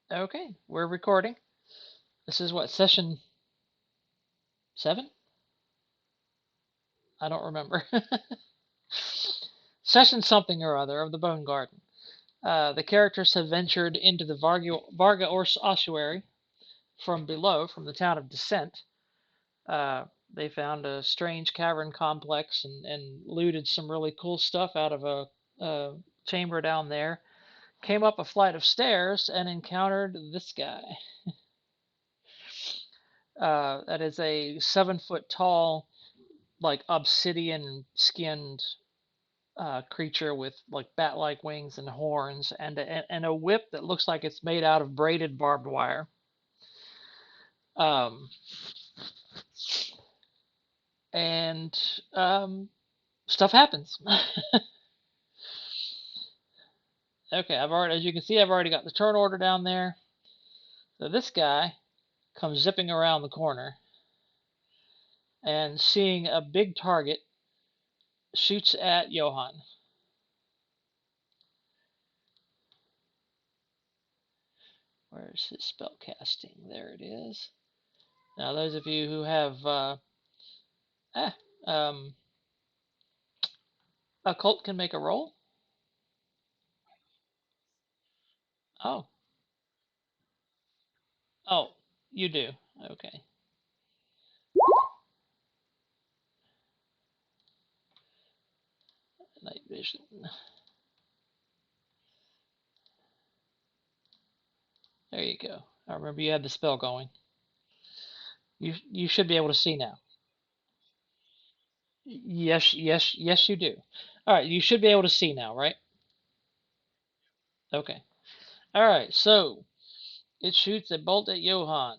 Okay, we're recording. This is what, session 7? I don't remember. Session something or other of the Bonegarden. The characters have ventured into the Varga ossuary from below, from the town of Descent. Uh, they found a strange cavern complex and looted some really cool stuff out of a chamber down there. Came up a flight of stairs and encountered this guy. That is a 7 foot tall, like obsidian skinned creature with like bat-like wings and horns, and a whip that looks like it's made out of braided barbed wire. Um, and Stuff happens. Okay, as you can see, I've already got the turn order down there. So this guy comes zipping around the corner and, seeing a big target, shoots at Johann. Where's his spell casting? There it is. Now, those of you who have eh, um, occult can make a roll. Oh, oh, you do. Okay. Night vision. There you go. I remember you had the spell going. You should be able to see now. Yes, yes, yes, you do. All right, you should be able to see now, right? Okay. All right, so it shoots a bolt at Johann.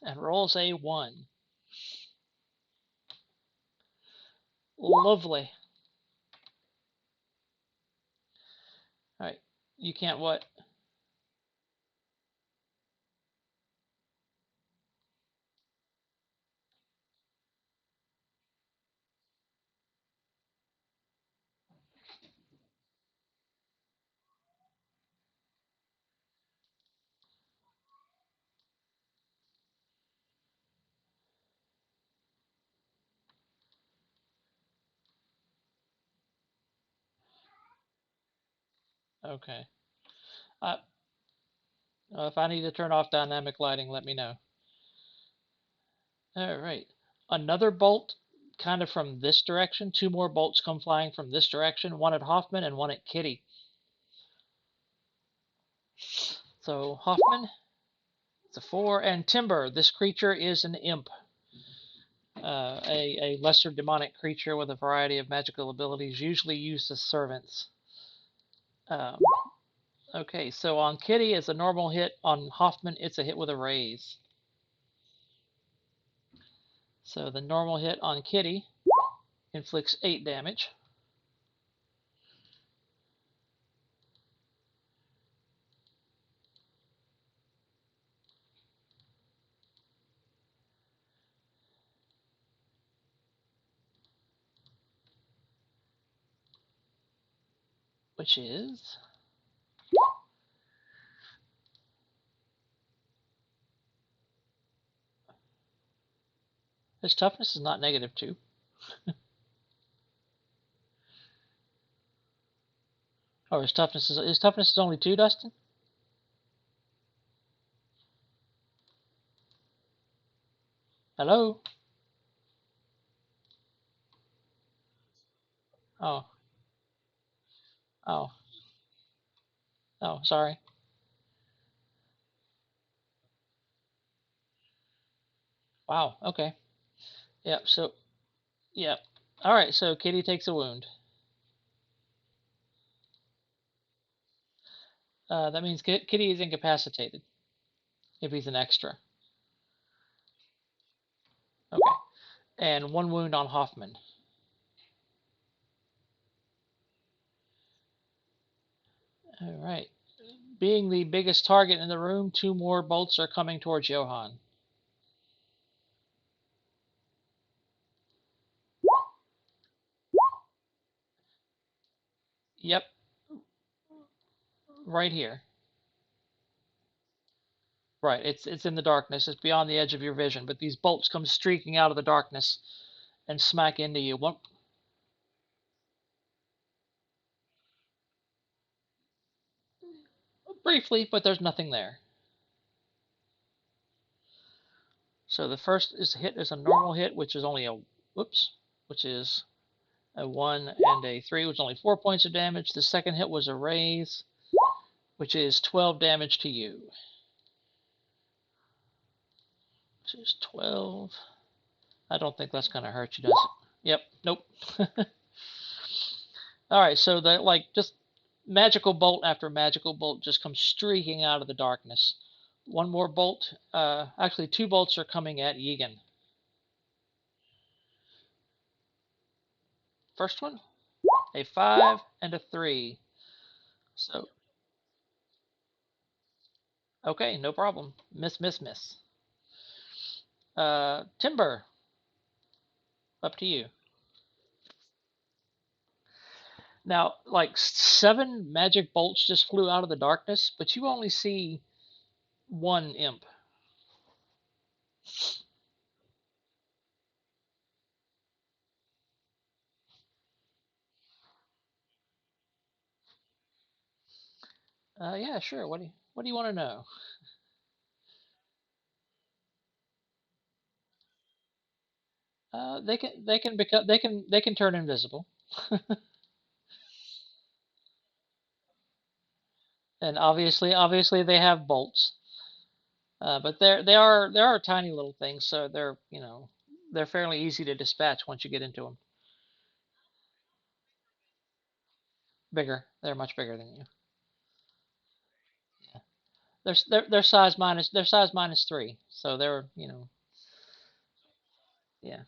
And rolls a 1. Lovely. All right, you can't what? Okay. Uh, if I need to turn off dynamic lighting, let me know. All right. Another bolt kind of from this direction. 2 more bolts come flying from this direction, one at Hoffman and one at Kitty. So Hoffman, it's a 4, and Timber. This creature is an imp, a lesser demonic creature with a variety of magical abilities, usually used as servants. Um, okay, so on Kitty, it's a normal hit. On Hoffman, it's a hit with a raise. So the normal hit on Kitty inflicts 8 damage. Which is his toughness is not -2. Or his toughness is only 2, Dustin? Hello? Oh, oh, oh, sorry. Wow, okay. Yep, so, yep. All right, so Kitty takes a wound. That means Kitty is incapacitated if he's an extra. Okay. And 1 wound on Hoffman. All right. Being the biggest target in the room, 2 more bolts are coming towards Johann. Yep, right here. Right, it's in the darkness. It's beyond the edge of your vision. But these bolts come streaking out of the darkness and smack into you. One, briefly, but there's nothing there. So the first is hit is a normal hit, which is only a whoops, which is a 1 and a 3, which is only 4 points of damage. The second hit was a raise, which is 12 damage to you. Which is 12. I don't think that's going to hurt you, does it? Yep, nope. All right, so that like just magical bolt after magical bolt just comes streaking out of the darkness. One more bolt. Actually, two bolts are coming at Yegan. First one, a 5 and a 3. So, okay, no problem. Miss, miss, miss. Timber, up to you. Now, like 7 magic bolts just flew out of the darkness, but you only see one imp. Yeah, sure. What do you want to know? They can become they can turn invisible, and obviously they have bolts, but they are tiny little things, so they're fairly easy to dispatch once you get into them. Bigger, they're much bigger than you. Yeah. Their size minus 3, so they're yeah.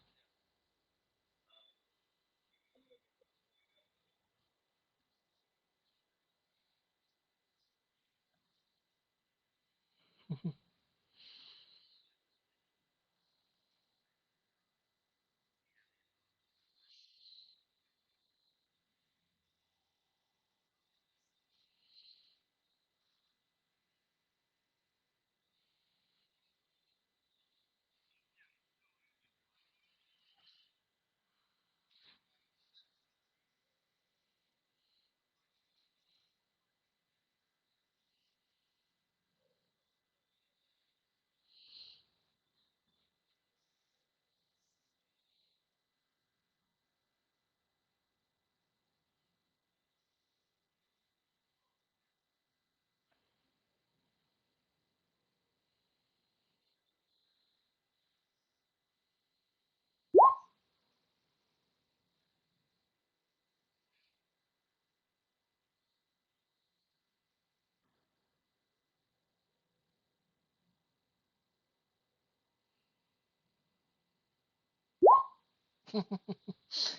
It's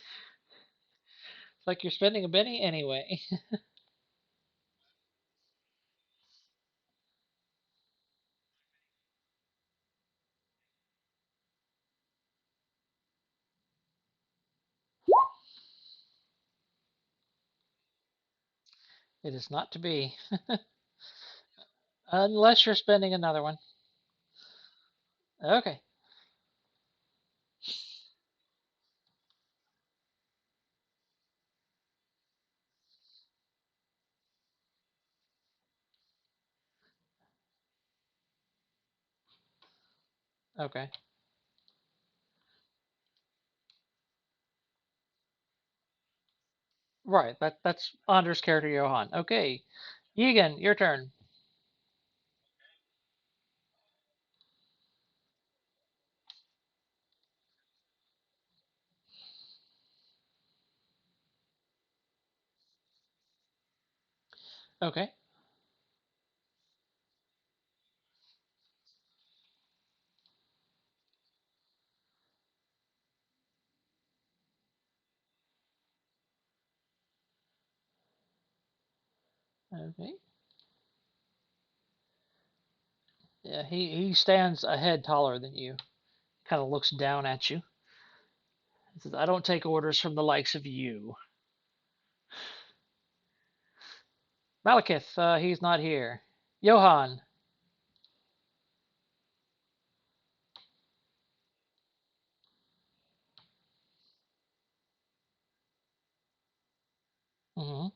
like you're spending a penny anyway. It is not to be, unless you're spending another one. Okay, okay. Right, that's Anders' character Johan. Okay, Egan, your turn. Okay, okay. Yeah, he stands a head taller than you. Kind of looks down at you. He says, "I don't take orders from the likes of you." Malekith, he's not here. Johan. Hmm.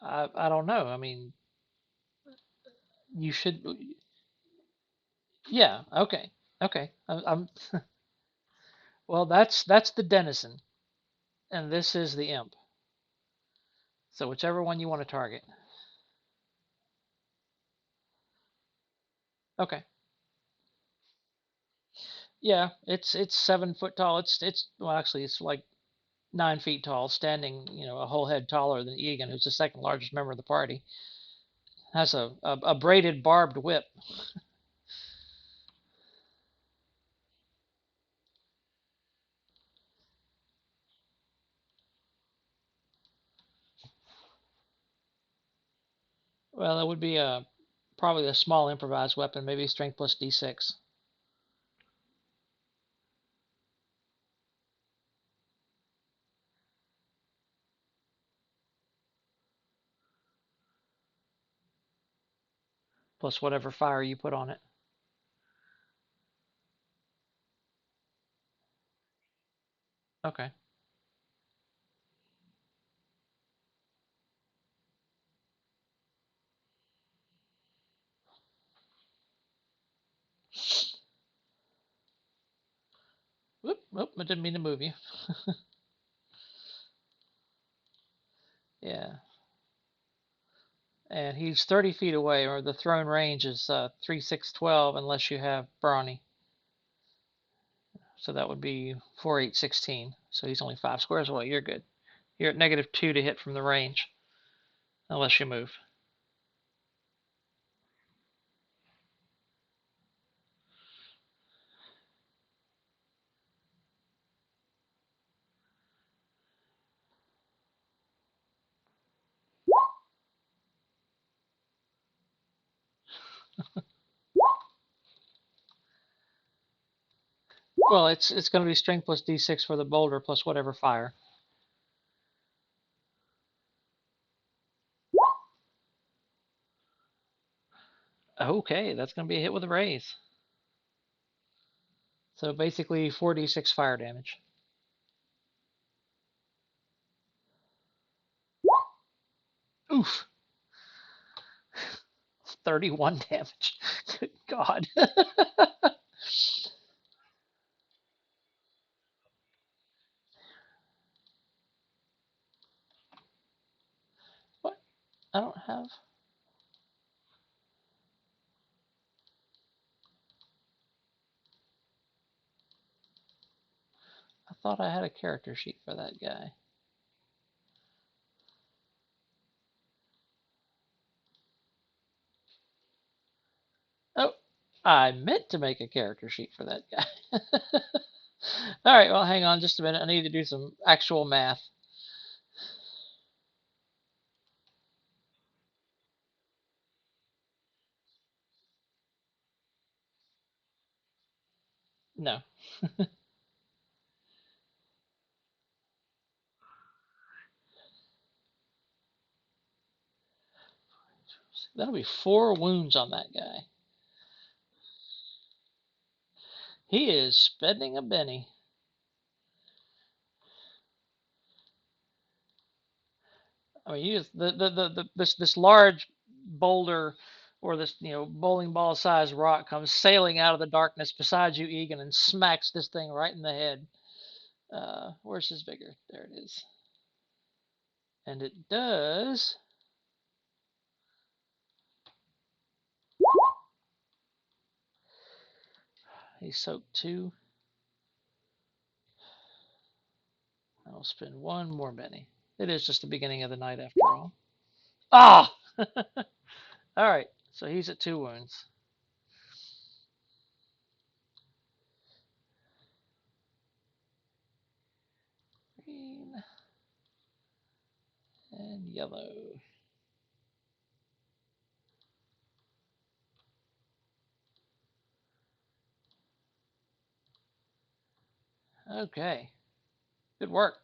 I don't know. I mean, you should. Yeah. Okay. Okay. I'm well. That's the denizen, and this is the imp. So whichever one you want to target. Okay. Yeah. It's 7 foot tall. It's well actually it's like 9 feet tall, standing a whole head taller than Egan, who's the second largest member of the party. Has a braided barbed whip. Well, it would be probably a small improvised weapon, maybe strength plus d6. Plus whatever fire you put on it. Okay. Whoop, whoop, I didn't mean to move you. Yeah. And he's 30 feet away, or the thrown range is 3, 6, 12, unless you have Brawny. So that would be 4, 8, 16. So he's only 5 squares away. You're good. You're at -2 to hit from the range, unless you move. Well, it's going to be strength plus d6 for the boulder plus whatever fire. Okay, that's going to be a hit with a raise. So basically 4d6 fire damage. Oof. 31 damage. Good God. What? I don't have. I thought I had a character sheet for that guy. Oh, I meant to make a character sheet for that guy. All right, well, hang on just a minute. I need to do some actual math. No. That'll be 4 wounds on that guy. He is spending a Benny. I mean, this large boulder or this bowling ball sized rock comes sailing out of the darkness beside you, Egan, and smacks this thing right in the head. Where's his vigor? There it is. And it does. He soaked 2. I'll spend 1 more Benny. It is just the beginning of the night after all. Ah! All right, so he's at 2 wounds. Green and yellow. Okay. Good work.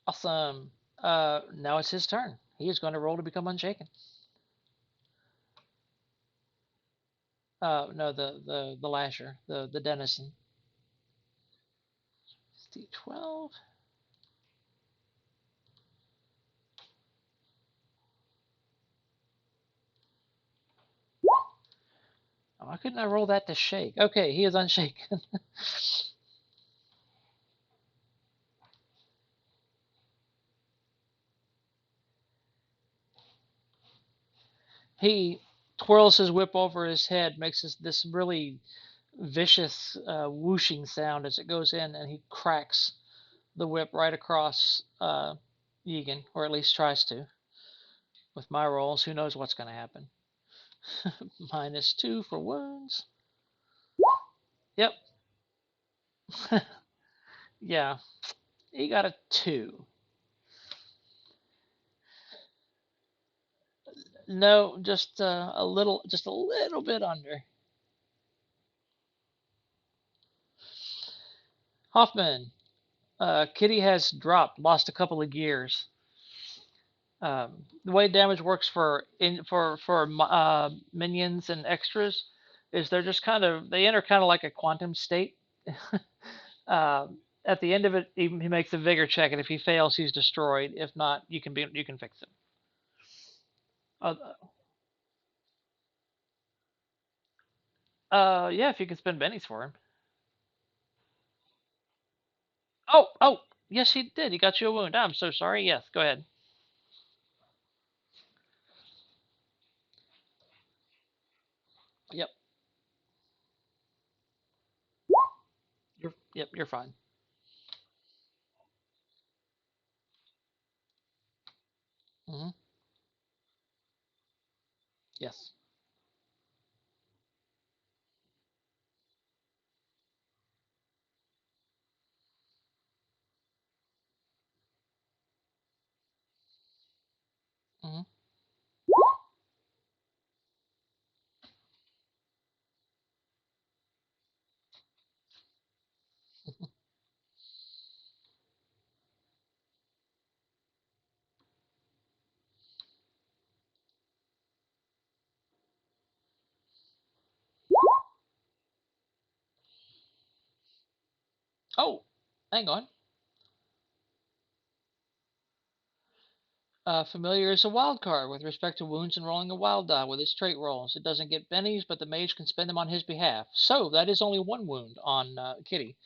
Awesome. Now it's his turn. He is going to roll to become unshaken. No, the lasher, the denizen. It's D12. Oh, why couldn't I roll that to shake? Okay, he is unshaken. He twirls his whip over his head, makes this really vicious whooshing sound as it goes in, and he cracks the whip right across Egan, or at least tries to. With my rolls, who knows what's going to happen. -2 for wounds. Yep. Yeah, he got a 2. No, just a little bit under. Hoffman, Kitty has dropped, lost a couple of gears. The way damage works for minions and extras is they're just they enter kind of like a quantum state. uh, at the end of it, he makes a vigor check, and if he fails, he's destroyed. If not, you can fix him. Uh, yeah, if you can spend bennies for him. Oh, yes, he did. He got you a wound. I'm so sorry. Yes, go ahead. Yep, you're fine. Hmm. Yes. Hmm. Oh, hang on. Familiar is a wild card with respect to wounds and rolling a wild die with its trait rolls. It doesn't get bennies, but the mage can spend them on his behalf. So that is only one wound on Kitty.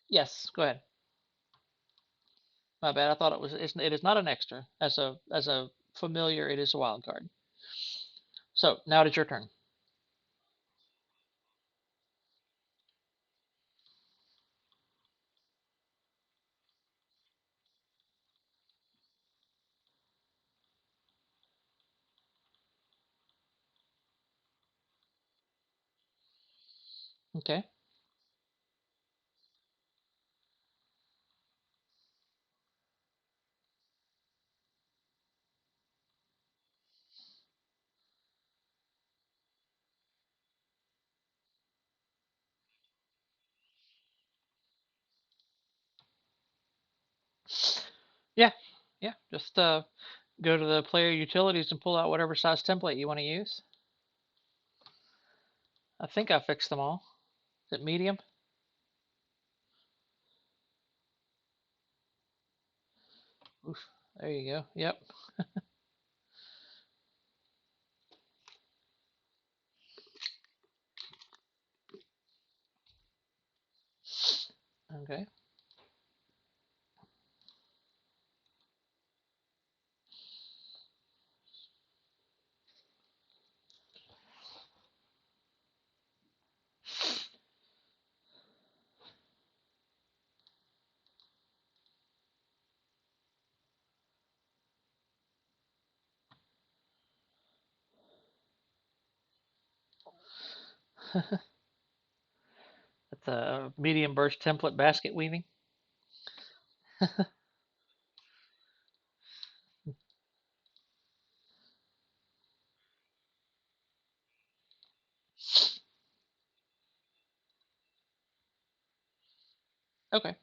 Yes, go ahead. My bad. I thought it is not an extra. As a familiar, it is a wild card. So now it is your turn. Okay. Yeah, yeah. Just go to the player utilities and pull out whatever size template you want to use. I think I fixed them all. Is it medium? Oof. There you go. Yep. Okay. That's a medium burst template basket weaving. Okay.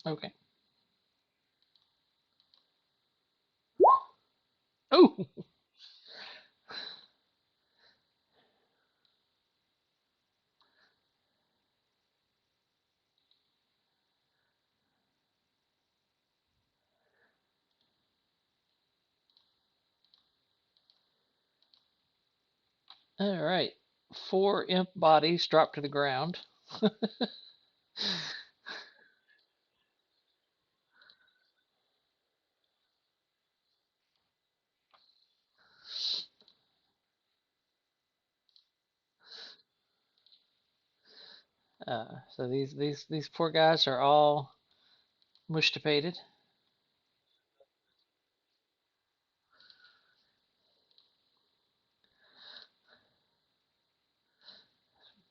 Okay. Oh. All right. 4 imp bodies drop to the ground. So these poor guys are all mushtapated.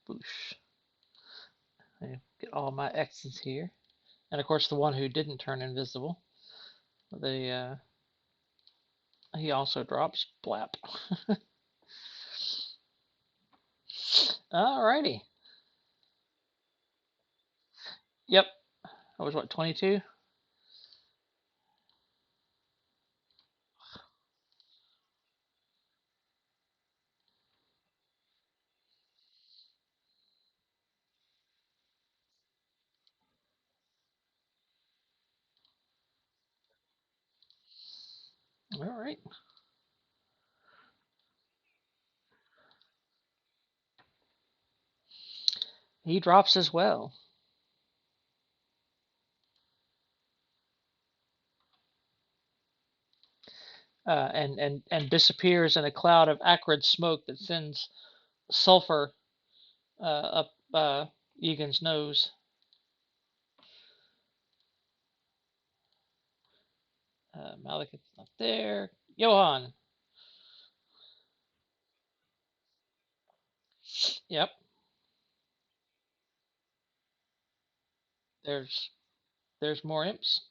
Boosh. I get all my X's here, and of course the one who didn't turn invisible, they he also drops blap. Alrighty. Yep. That was what, 22? All right. He drops as well. And disappears in a cloud of acrid smoke that sends sulfur up Egan's nose. Malekith's not there. Johan. Yep. There's there's more imps.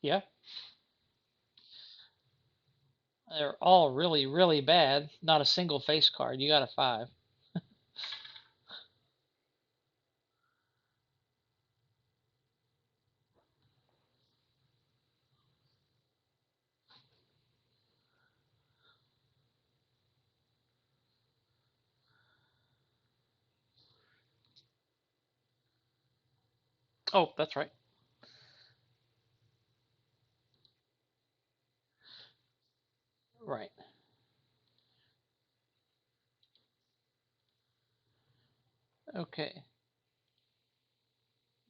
Yeah. They're all really, really bad. Not a single face card. You got a 5. Oh, that's right. Right. Okay.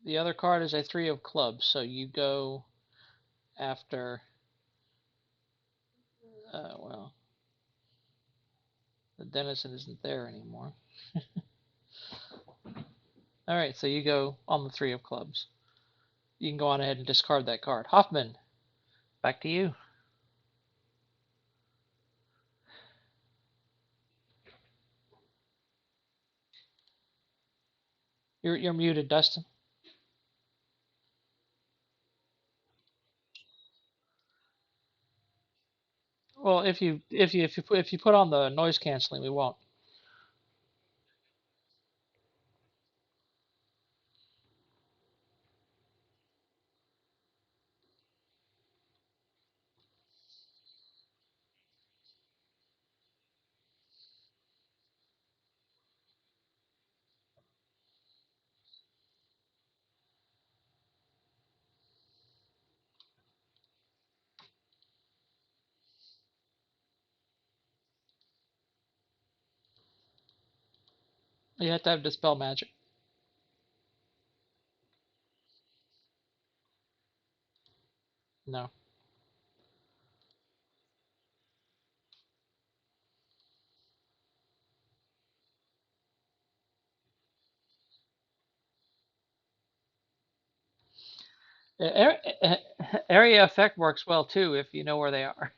The other card is a 3 of clubs, so you go after. Well, the denizen isn't there anymore. All right, so you go on the 3 of clubs. You can go on ahead and discard that card. Hoffman, back to you. You're muted, Dustin. Well, if you put on the noise canceling, we won't. You have to have dispel magic. No. Area effect works well too if you know where they are.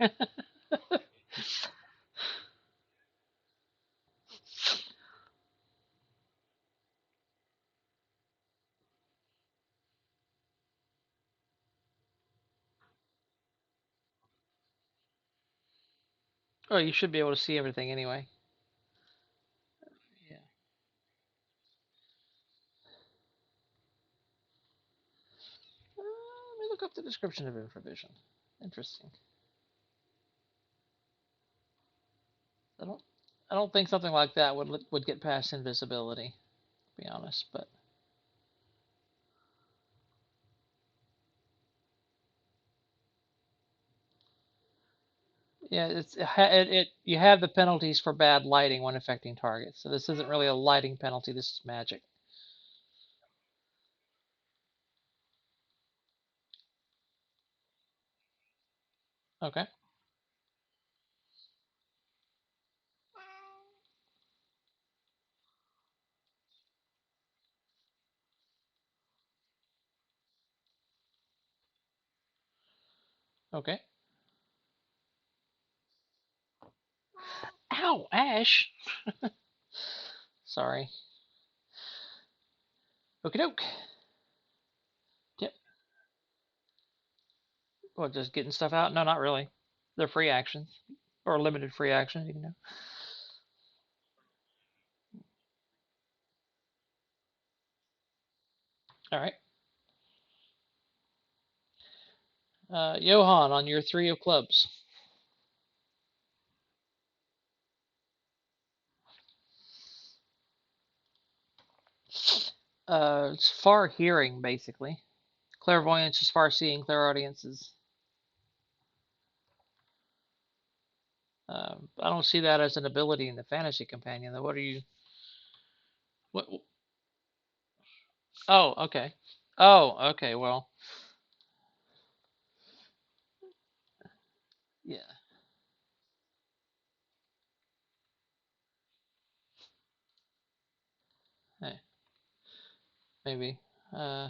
Oh, you should be able to see everything anyway. Yeah. Let me look up the description of infravision. Interesting. I don't. I don't think something like that would get past invisibility. To be honest, but yeah, it you have the penalties for bad lighting when affecting targets. So this isn't really a lighting penalty. This is magic. Okay. Okay. Ow, Ash. Sorry. Okie doke. Yep. Well, just getting stuff out? No, not really. They're free actions or limited free actions. You know. All right. Johan, on your three of clubs. It's far hearing basically. Clairvoyance is far seeing. Clairaudience is. I don't see that as an ability in the fantasy companion. Though, what are you? What? Oh, okay. Oh, okay. Well, yeah. Hey, maybe. Uh,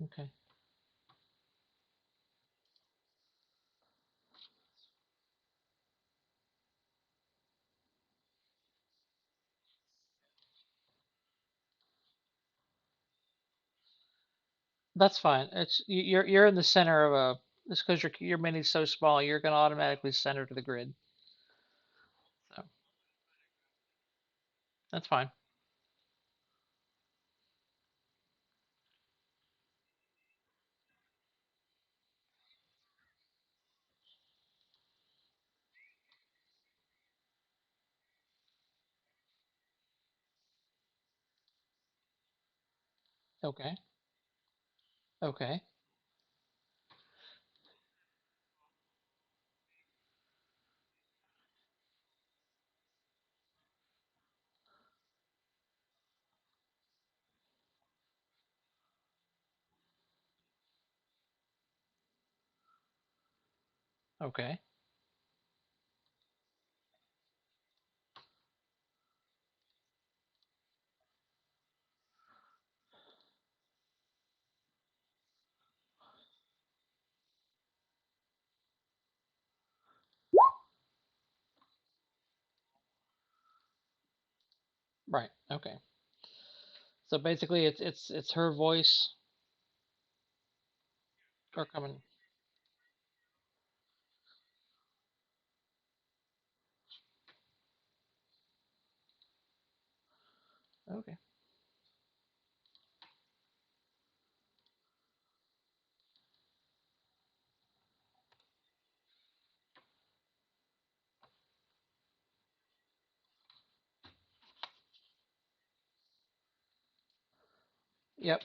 okay. That's fine. You're in the center of a. It's because your mini's so small. You're gonna automatically center to the grid. So that's fine. Okay. Okay. Okay. Right. Okay. So basically, it's her voice or coming. Okay. Yep.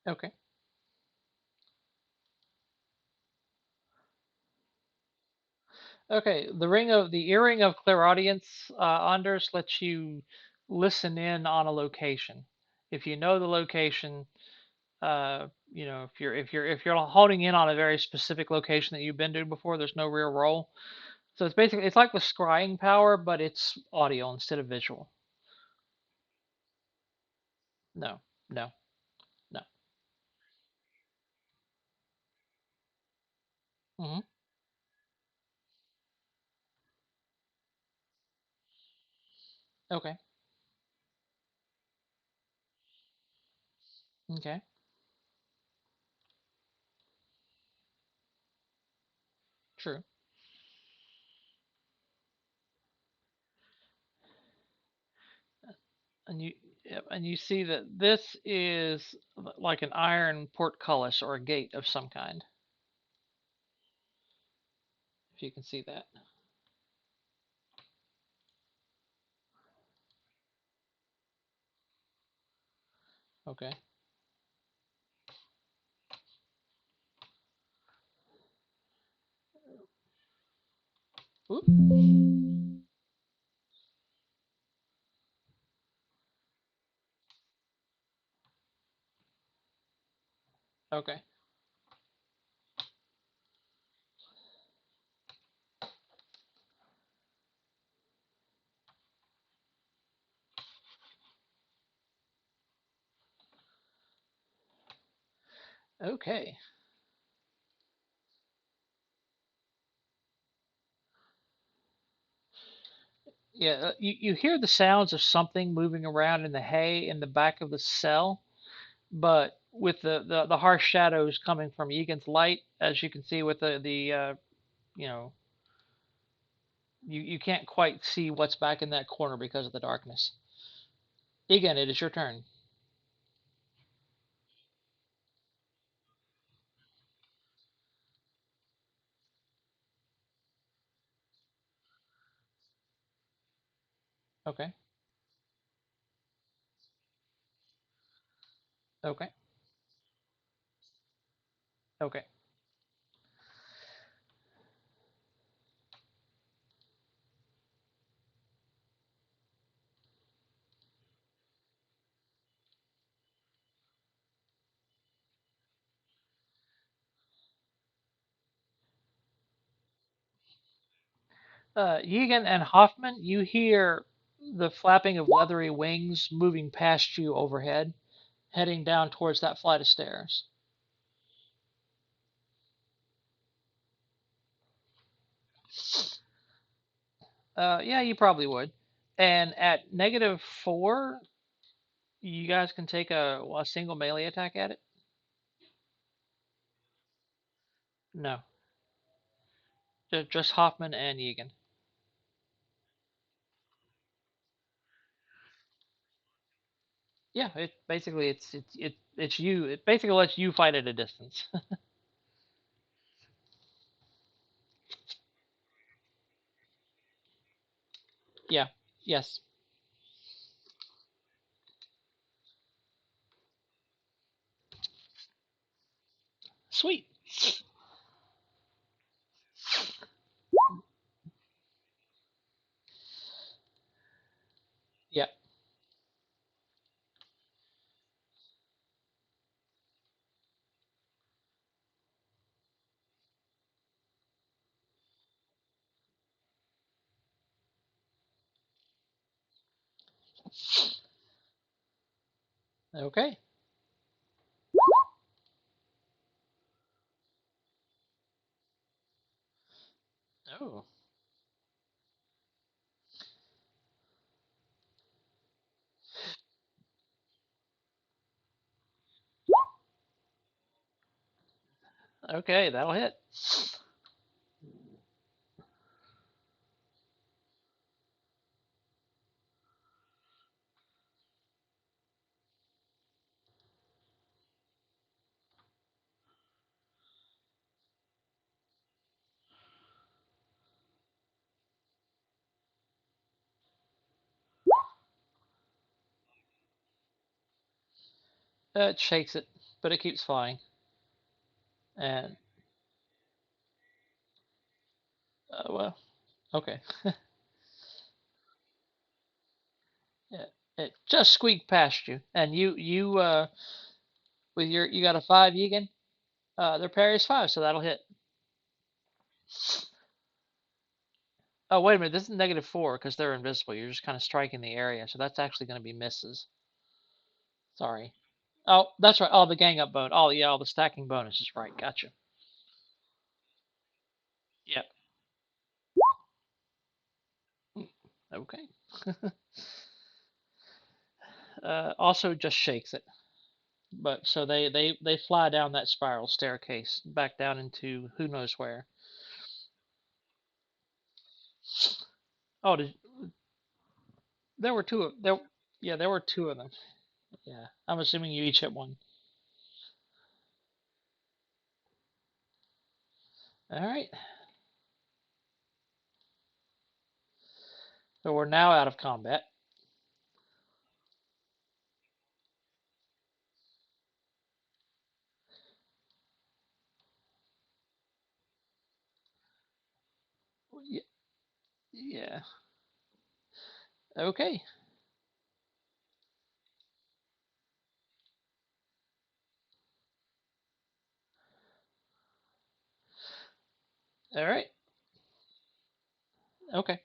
Okay. Okay. The earring of clairaudience, Anders, lets you listen in on a location. If you know the location, if you're honing in on a very specific location that you've been to before, there's no real roll. So it's like with scrying power, but it's audio instead of visual. No, no, no. Hmm. Okay. Okay. True. And you see that this is like an iron portcullis or a gate of some kind. If you can see that. Okay. Oop. Okay. Okay. Yeah, you hear the sounds of something moving around in the hay in the back of the cell, but with the harsh shadows coming from Egan's light, as you can see with the you know you can't quite see what's back in that corner because of the darkness. Egan, it is your turn. Okay. Okay. Okay. Egan and Hoffman, you hear the flapping of leathery wings moving past you overhead, heading down towards that flight of stairs. Yeah, you probably would. And at -4, you guys can take a single melee attack at it. No, just Hoffman and Egan. Yeah, it basically it's you. It basically lets you fight at a distance. Yeah. Yes. Sweet. Yeah. Okay. Oh. Okay, that'll hit. It shakes it, but it keeps flying. And well, okay. Yeah, it just squeaked past you, and you with your you got a 5 Egan. Their parry is 5, so that'll hit. Oh, wait a minute. This is -4 because they're invisible. You're just kind of striking the area, so that's actually going to be misses. Sorry. Oh, that's right. Oh, the gang up bone. Oh, yeah, all the stacking bonuses. Right. Gotcha. Yep. Okay. Also, just shakes it. But so they fly down that spiral staircase back down into who knows where. Oh, there were two of there. Yeah, there were two of them. Yeah, I'm assuming you each hit one. All right. So we're now out of combat. Yeah. Yeah. Okay. All right. Okay.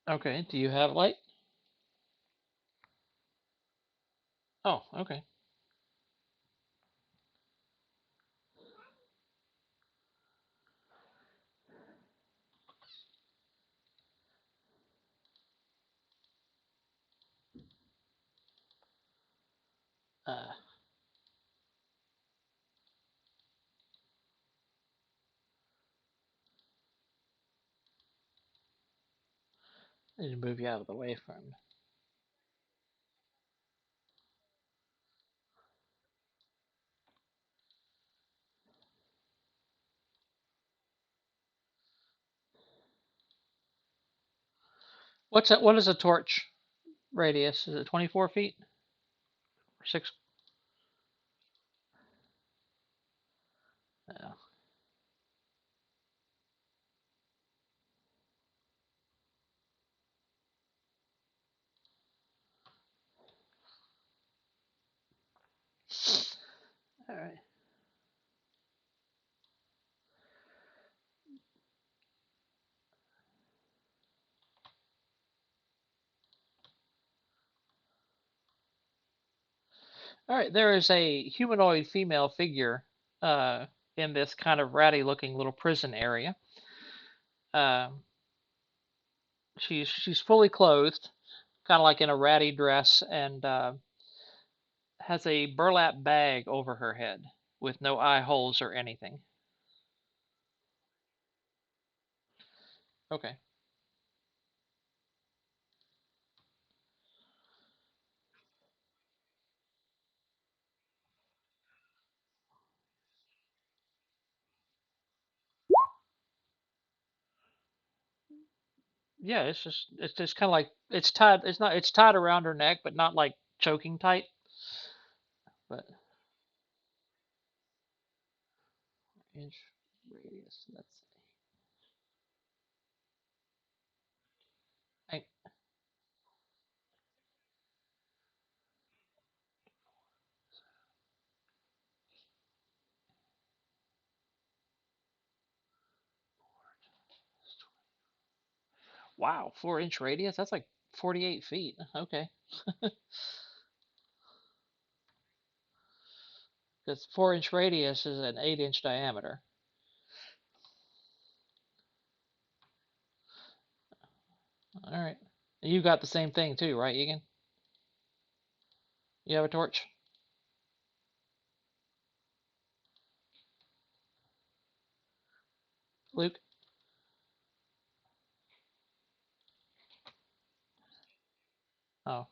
Okay. Do you have light? Oh, okay. Uh, I need to move you out of the way from. What's that? What is a torch radius? Is it 24 feet or six? Oh, all right. All right. There is a humanoid female figure in this kind of ratty-looking little prison area. Um, she's fully clothed, kind of like in a ratty dress, and has a burlap bag over her head with no eye holes or anything. Okay. Yeah, it's just kind of like it's tied. It's tied around her neck, but not like choking tight. But inch radius. Let's see. Wow, 4 inch radius. That's like 48 feet. Okay, because 4 inch radius is an 8 inch diameter. All right. You got the same thing too, right, Egan? You have a torch, Luke? Oh,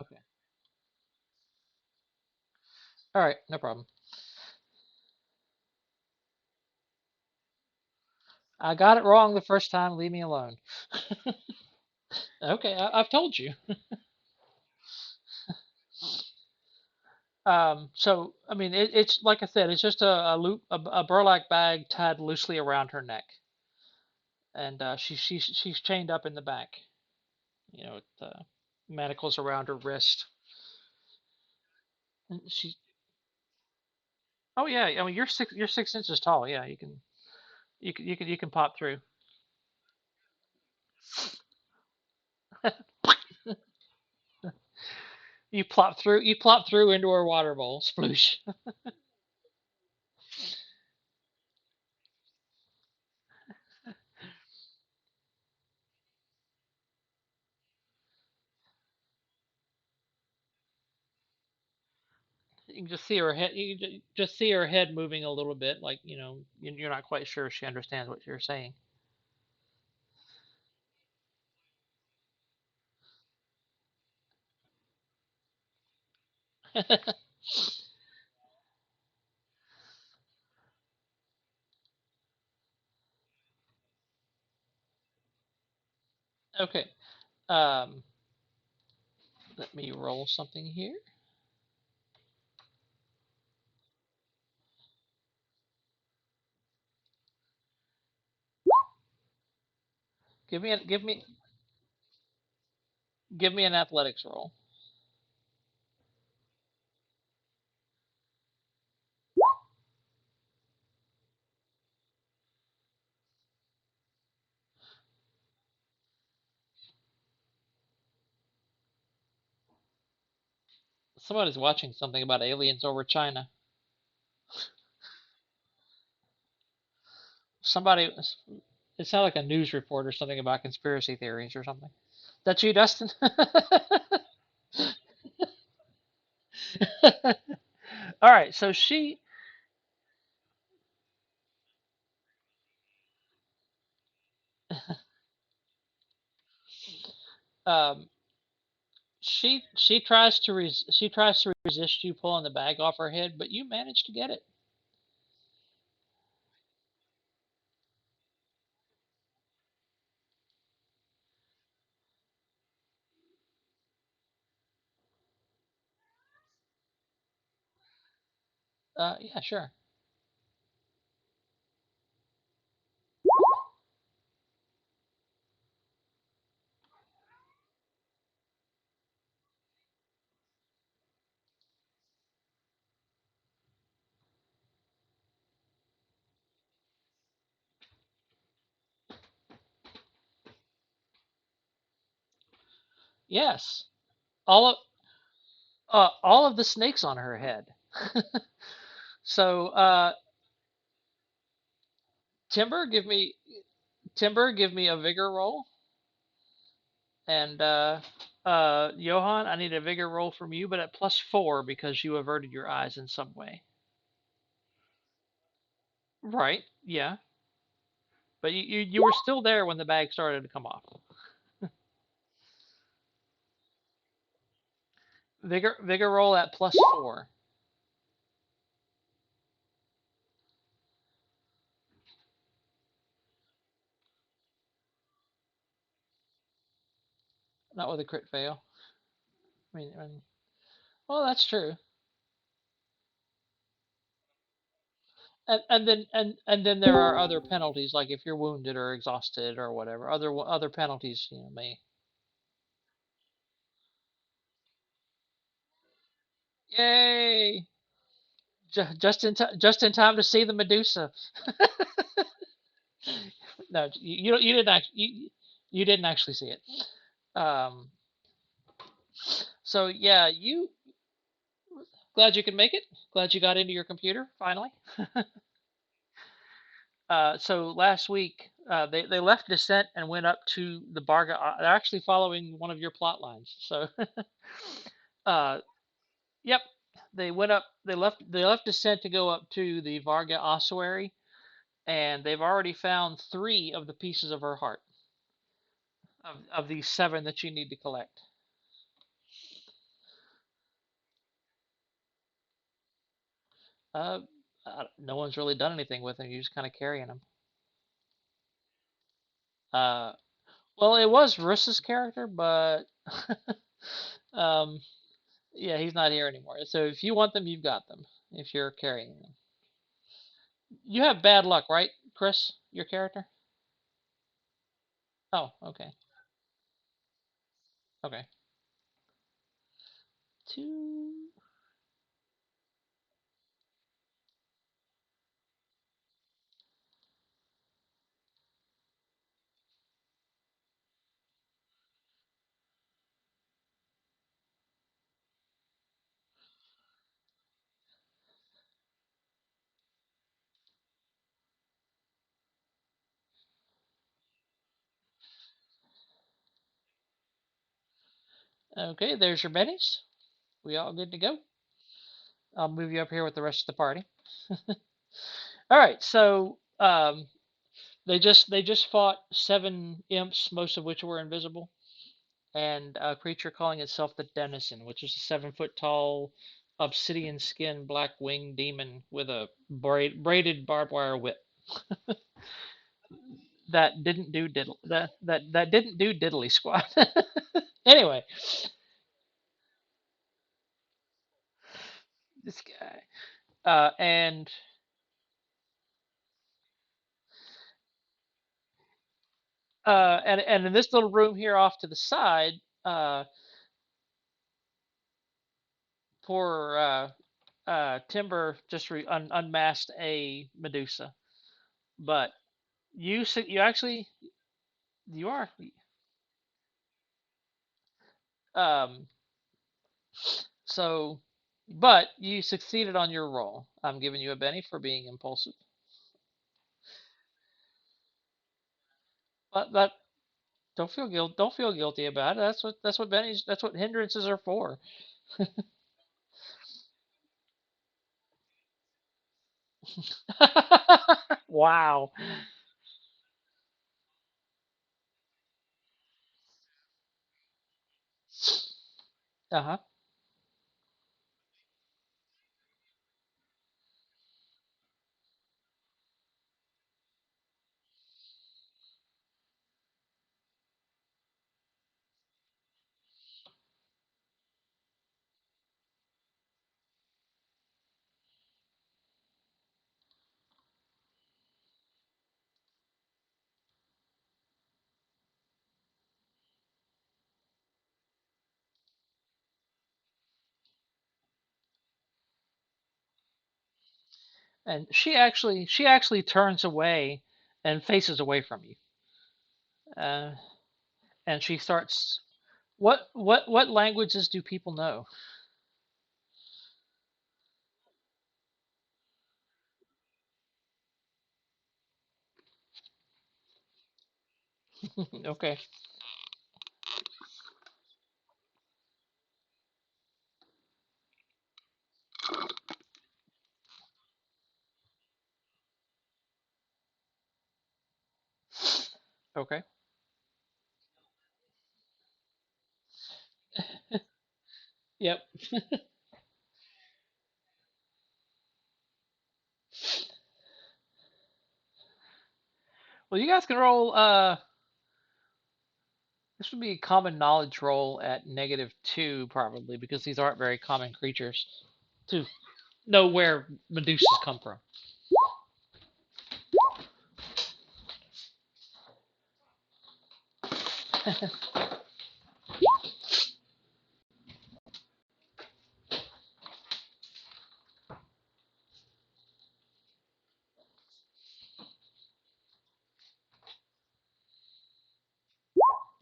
okay. All right, no problem. I got it wrong the first time. Leave me alone. Okay, I've told you. So I mean, it's like I said, it's just a loop, a burlap bag tied loosely around her neck, and she's chained up in the back. With manacles around her wrist. And she, oh yeah, I mean you're 6 inches tall. Yeah, you can pop through. You plop through into her water bowl. Sploosh. You can just see her head. You can just see her head moving a little bit, like you're not quite sure she understands what you're saying. Okay. Um, Let me roll something here. Give me an athletics roll. Somebody's watching something about aliens over China. Somebody. It sounded like a news report or something about conspiracy theories or something. That's you, Dustin. All right. So um, she tries to resist you pulling the bag off her head, but you manage to get it. Yeah, sure. Yes. All of all of the snakes on her head. So Timber, give me a vigor roll, and Johan, I need a vigor roll from you, but at +4 because you averted your eyes in some way. Right? Yeah. But you were still there when the bag started to come off. Vigor roll at +4. Not with a crit fail. Well, that's true. And then there are other penalties, like if you're wounded or exhausted or whatever. Other penalties, may. Yay! Just in time to see the Medusa. No, you didn't actually see it. Um, so yeah, glad you could make it. Glad you got into your computer finally. So last week, they left Descent and went up to the Barga. They're actually following one of your plot lines. So, uh, yep, they went up. They left Descent to go up to the Varga ossuary, and they've already found 3 of the pieces of her heart, of these 7 that you need to collect. Uh, no one's really done anything with them. You're just kind of carrying them. Uh, well, it was Russ's character, but um, yeah, he's not here anymore. So if you want them, you've got them. If you're carrying them, you have bad luck, right, Chris? Your character? Oh, okay, okay. Two. Okay, there's your bennies. We all good to go. I'll move you up here with the rest of the party. All right, so they just fought 7 imps, most of which were invisible, and a creature calling itself the Denizen, which is a 7 foot tall, obsidian skin, black winged demon with a braided barbed wire whip that didn't do that didn't do diddly squat. Anyway, this guy and and in this little room here off to the side, uh, poor Timber just unmasked a Medusa, but you actually you are um so but you succeeded on your roll. I'm giving you a Benny for being impulsive. But that don't feel guilty about it. That's what hindrances are for. Wow. Uh-huh. And she actually turns away and faces away from you. Uh, and she starts what languages do people know? Okay. Okay. Yep. Well, you guys can roll this would be a common knowledge roll at -2 probably because these aren't very common creatures to know where Medusas come from.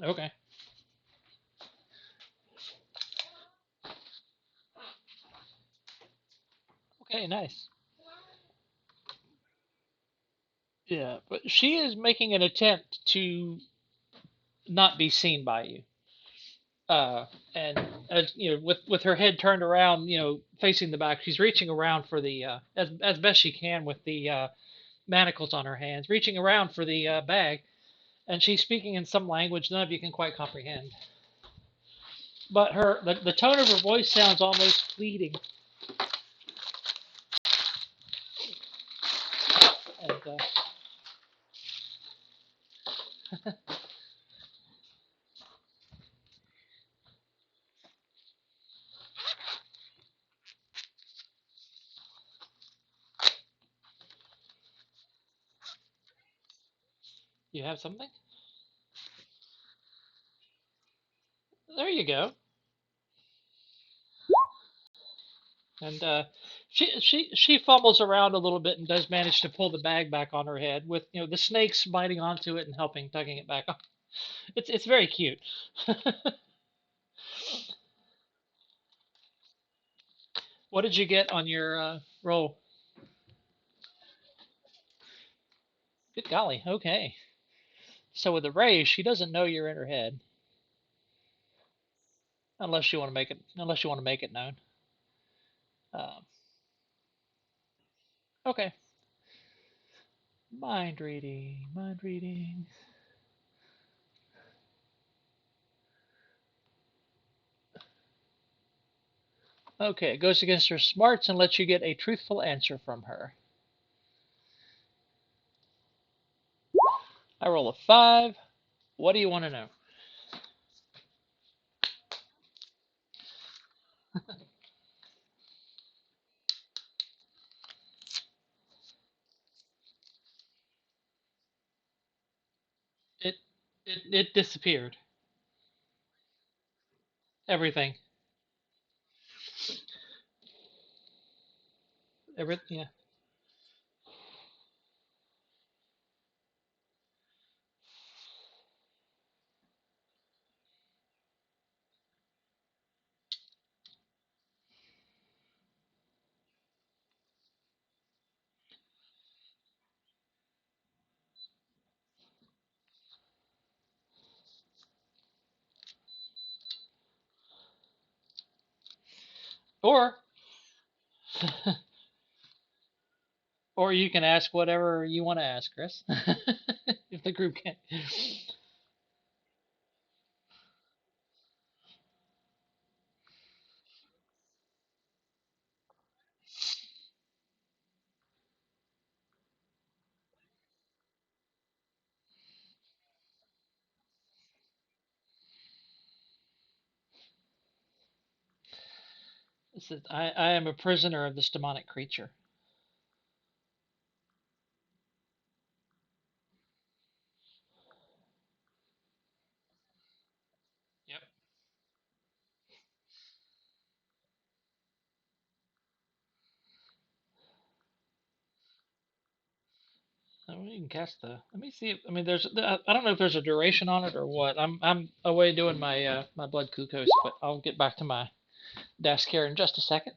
Okay. Okay, nice. Yeah, but she is making an attempt to not be seen by you. Uh, and with her head turned around, facing the back, she's reaching around for the as best she can with the manacles on her hands, reaching around for the bag, and she's speaking in some language none of you can quite comprehend. But the tone of her voice sounds almost pleading. And You have something? There you go. And she fumbles around a little bit and does manage to pull the bag back on her head with the snakes biting onto it and helping tugging it back on. It's very cute. What did you get on your roll? Good golly. Okay. So with the raise, she doesn't know you're in her head unless you want to make it known. Um, okay. Mind reading. Mind reading. Okay, it goes against her smarts and lets you get a truthful answer from her. I roll a 5. What do you want to know? It it disappeared. Everything. Yeah. Or or you can ask whatever you want to ask, Chris. If the group can. This is, I am a prisoner of this demonic creature. Yep. We can cast the. Let me see. I mean, I don't know if there's a duration on it or what. I'm away doing my my blood glucose, but I'll get back to my desk here in just a second.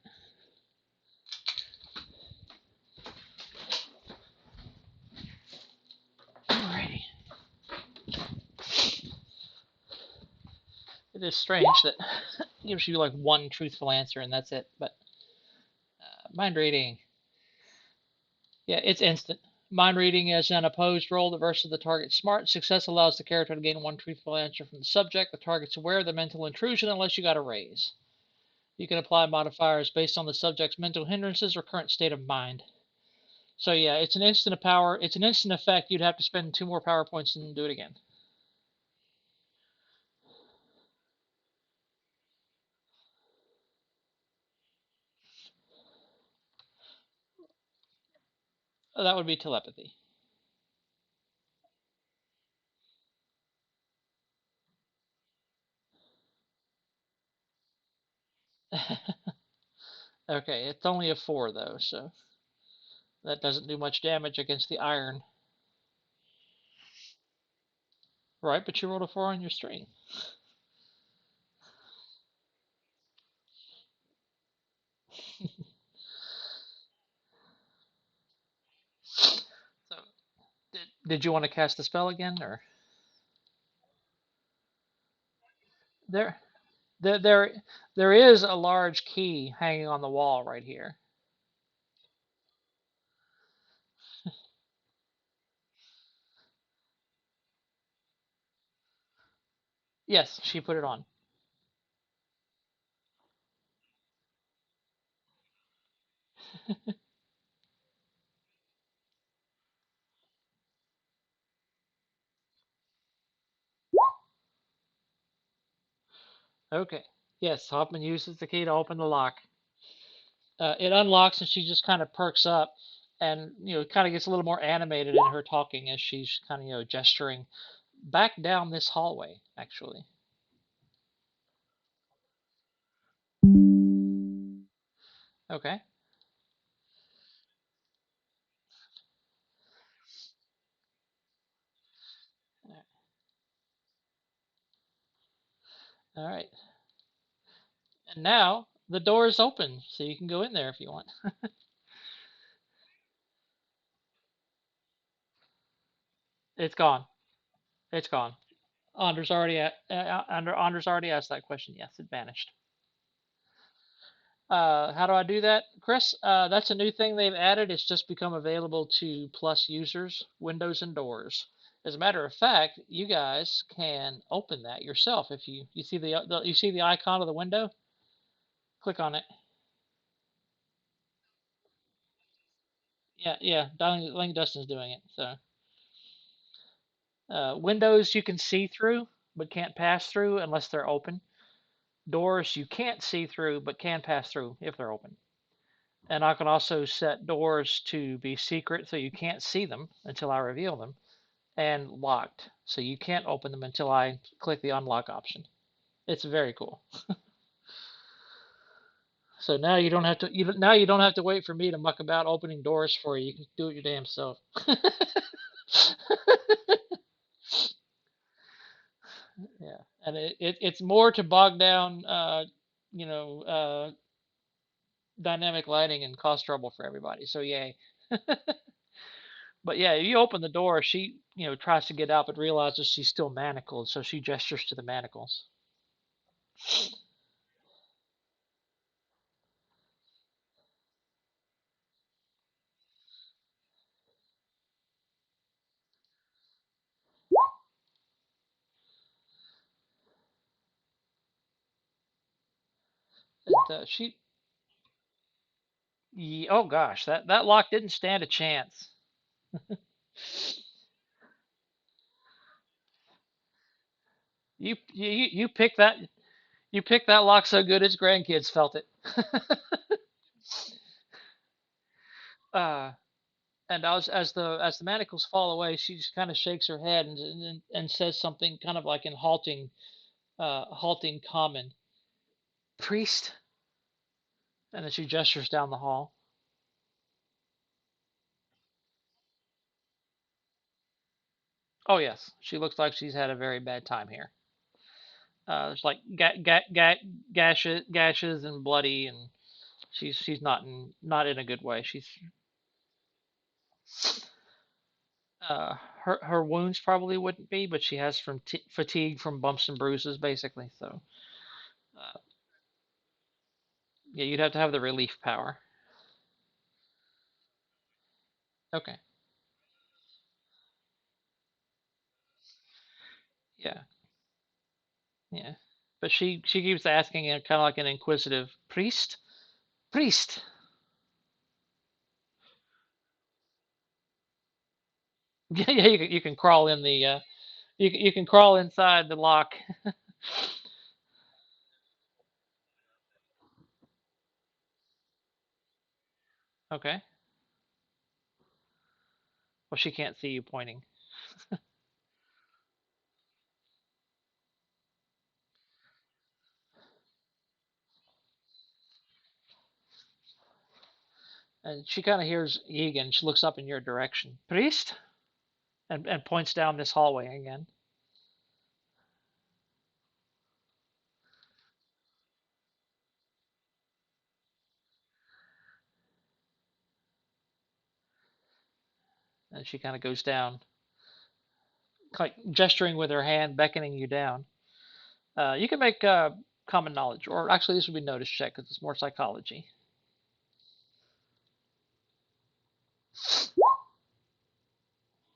Alrighty. It is strange that it gives you like one truthful answer and that's it. But mind reading. Yeah, it's instant. Mind reading is an opposed roll that versus the target's smart. Success allows the character to gain one truthful answer from the subject. The target's aware of the mental intrusion unless you got a raise. You can apply modifiers based on the subject's mental hindrances or current state of mind. So yeah, it's an instant power. It's an instant effect. You'd have to spend 2 more power points and do it again. That would be telepathy. Okay, it's only a 4 though, so that doesn't do much damage against the iron. Right, but you rolled a 4 on your string. So, did you want to cast the spell again, or there, there, there, there is a large key hanging on the wall right here. Yes, she put it on. Okay. Yes, Hoffman uses the key to open the lock. It unlocks, and she just kind of perks up. and kind of gets a little more animated in her talking as she's kind of gesturing back down this hallway. Actually, okay, all right. And now the door is open, so you can go in there if you want. It's gone. It's gone. Anders already asked that question. Yes, it vanished. How do I do that, Chris? That's a new thing they've added. It's just become available to Plus users, Windows and Doors. As a matter of fact, you guys can open that yourself. If you see you see the icon of the window, click on it. Yeah, yeah. Darling Dustin's doing it. So windows you can see through but can't pass through unless they're open. Doors you can't see through but can pass through if they're open. And I can also set doors to be secret so you can't see them until I reveal them, and locked so you can't open them until I click the unlock option. It's very cool. So now you don't have to wait for me to muck about opening doors for you. You can do it your damn self. Yeah, and it's more to bog down you know dynamic lighting and cause trouble for everybody. So yay. But yeah, you open the door, she, tries to get out, but realizes she's still manacled, so she gestures to the manacles. And oh gosh, that lock didn't stand a chance. You picked that lock so good its grandkids felt it. uh, and as the manacles fall away, she just kind of shakes her head and says something kind of like in halting common, priest, and then she gestures down the hall. Oh yes, she looks like she's had a very bad time here. There's like gashes and bloody, and she's not in a good way. She's uh, her wounds probably wouldn't be, but she has from fatigue from bumps and bruises, basically. So yeah, you'd have to have the relief power. Okay, yeah, yeah. But she keeps asking, kind of like an inquisitive priest, priest. Yeah, yeah. You can crawl in the you can crawl inside the lock. Okay. Well, she can't see you pointing. And she kind of hears Egan. She looks up in your direction. Priest? And points down this hallway again. And she kind of goes down, like gesturing with her hand, beckoning you down. You can make common knowledge, or actually, this would be notice check because it's more psychology.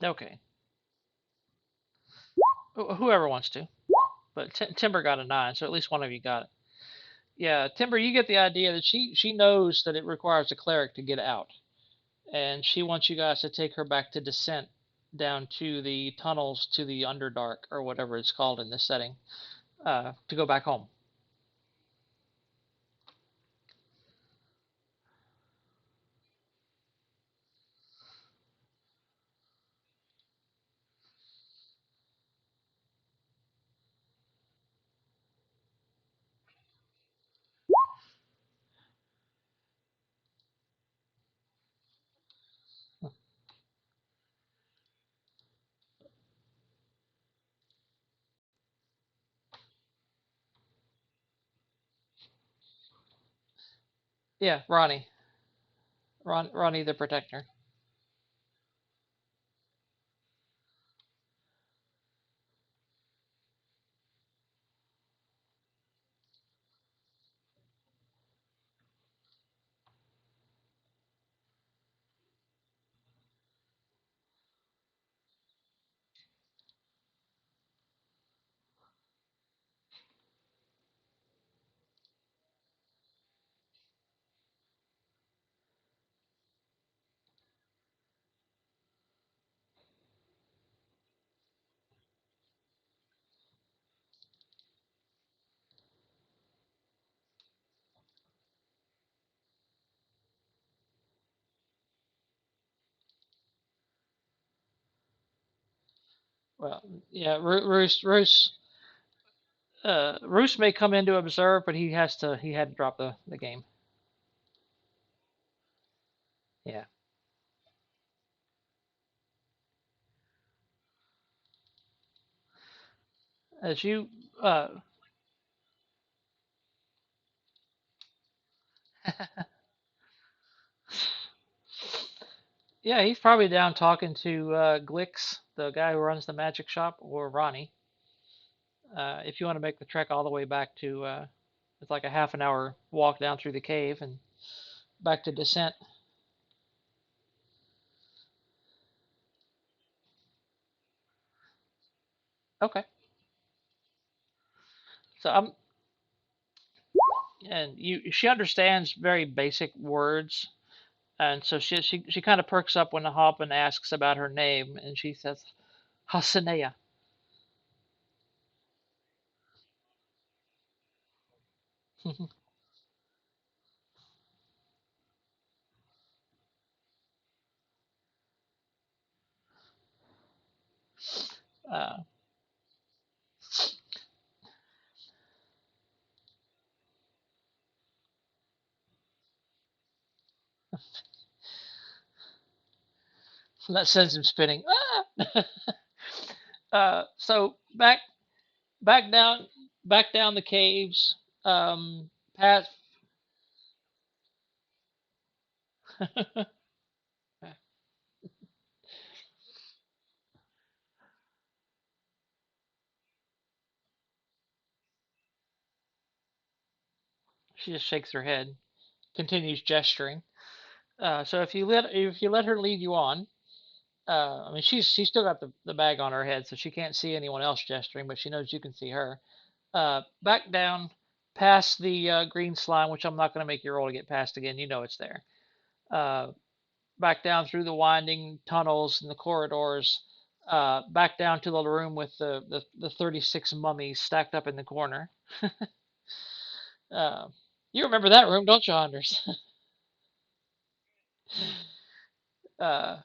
Okay. Whoever wants to. But Timber got a 9, so at least one of you got it. Yeah, Timber, you get the idea that she knows that it requires a cleric to get out, and she wants you guys to take her back to Descent, down to the tunnels to the Underdark or whatever it's called in this setting, to go back home. Yeah, Ronnie. Ronnie the Protector. Well, yeah, Roos may come in to observe, but he had to drop the game. Yeah. As you uh yeah, he's probably down talking to Glix, the guy who runs the magic shop, or Ronnie. If you want to make the trek all the way back to it's like a half an hour walk down through the cave and back to Descent. Okay. So I'm and you she understands very basic words, and so she kind of perks up when the Hoppin asks about her name, and she says Hasanea. uh, that sends him spinning. Ah! So back down back down the caves. Pat. She just shakes her head, continues gesturing. So if you let her lead you on, I mean she's still got the bag on her head, so she can't see anyone else gesturing, but she knows you can see her. Back down past the green slime, which I'm not going to make you roll to get past again. You know it's there. Uh, Back down through the winding tunnels and the corridors. Back down to the room with the 36 mummies stacked up in the corner. Uh, you remember that room, don't you, Anders? uh,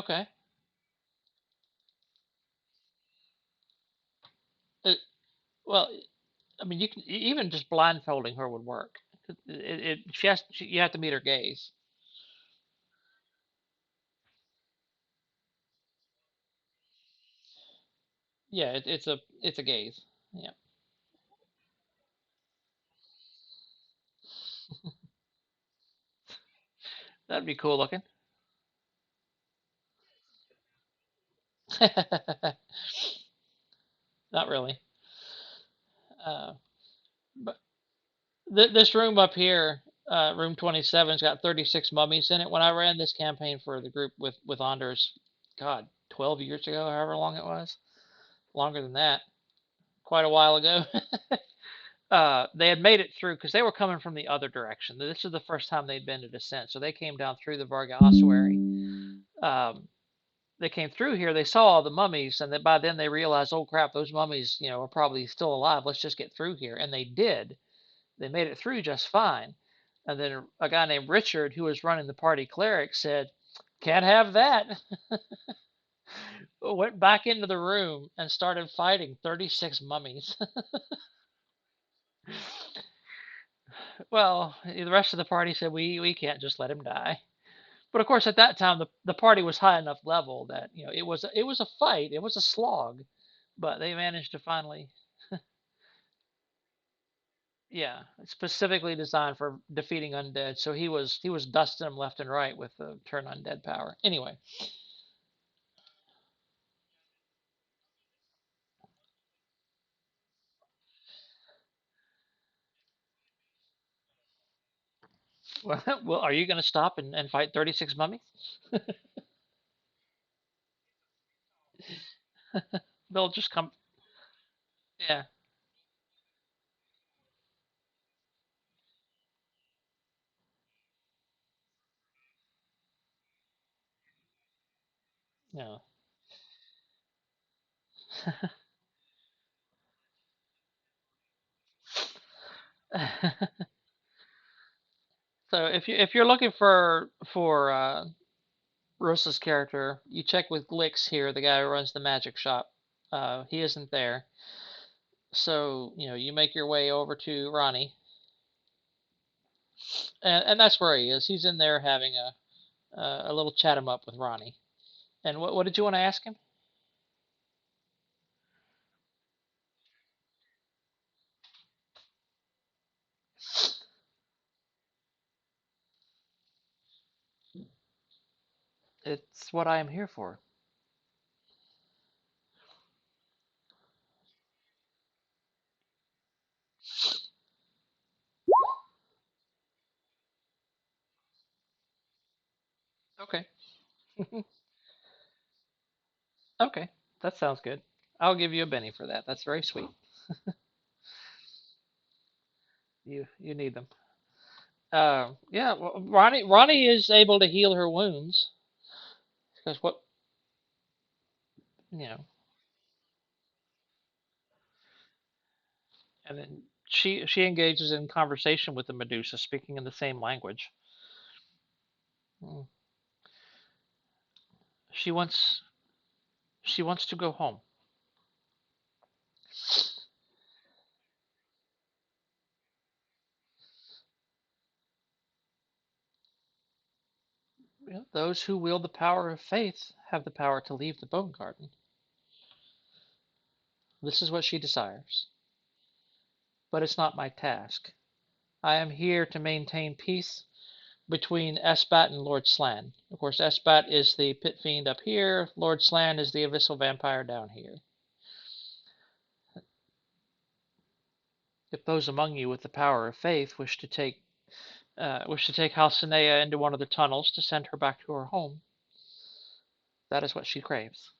okay. Uh, well, I mean, you can even just blindfolding her would work. You have to meet her gaze. Yeah, it's a gaze. Yeah, that'd be cool looking. Not really. Uh, but this room up here, room 27's got 36 mummies in it. When I ran this campaign for the group with Anders, God, 12 years ago, however long it was, longer than that, quite a while ago. They had made it through because they were coming from the other direction. This is the first time they'd been to Descent, so they came down through the Varga ossuary. Um, they came through here. They saw all the mummies, and by then they realized, oh crap, those mummies, are probably still alive. Let's just get through here, and they did. They made it through just fine. And then a guy named Richard, who was running the party cleric, said, "Can't have that." Went back into the room and started fighting 36 mummies. Well, the rest of the party said, we can't just let him die. But of course, at that time, the party was high enough level that it was a fight, it was a slog, but they managed to finally, yeah, specifically designed for defeating undead. So he was dusting them left and right with the turn undead power. Anyway, well, are you going to stop and fight 36 mummies? They'll just come. Yeah, yeah. So if you're looking for Rosa's character, you check with Glix here, the guy who runs the magic shop. He isn't there, so you make your way over to Ronnie, and that's where he is. He's in there having a little chat him up with Ronnie. And what did you want to ask him? It's what I am here for. Okay. Okay, that sounds good. I'll give you a Benny for that. That's very sweet. You need them. Yeah. Well, Ronnie is able to heal her wounds because what you know, and then she engages in conversation with the Medusa, speaking in the same language. Mm. She wants she wants to go home. Those who wield the power of faith have the power to leave the bone garden. This is what she desires. But it's not my task. I am here to maintain peace between Esbat and Lord Slan. Of course, Esbat is the pit fiend up here. Lord Slan is the abyssal vampire down here. If those among you with the power of faith wish to take Halcinea into one of the tunnels to send her back to her home, that is what she craves.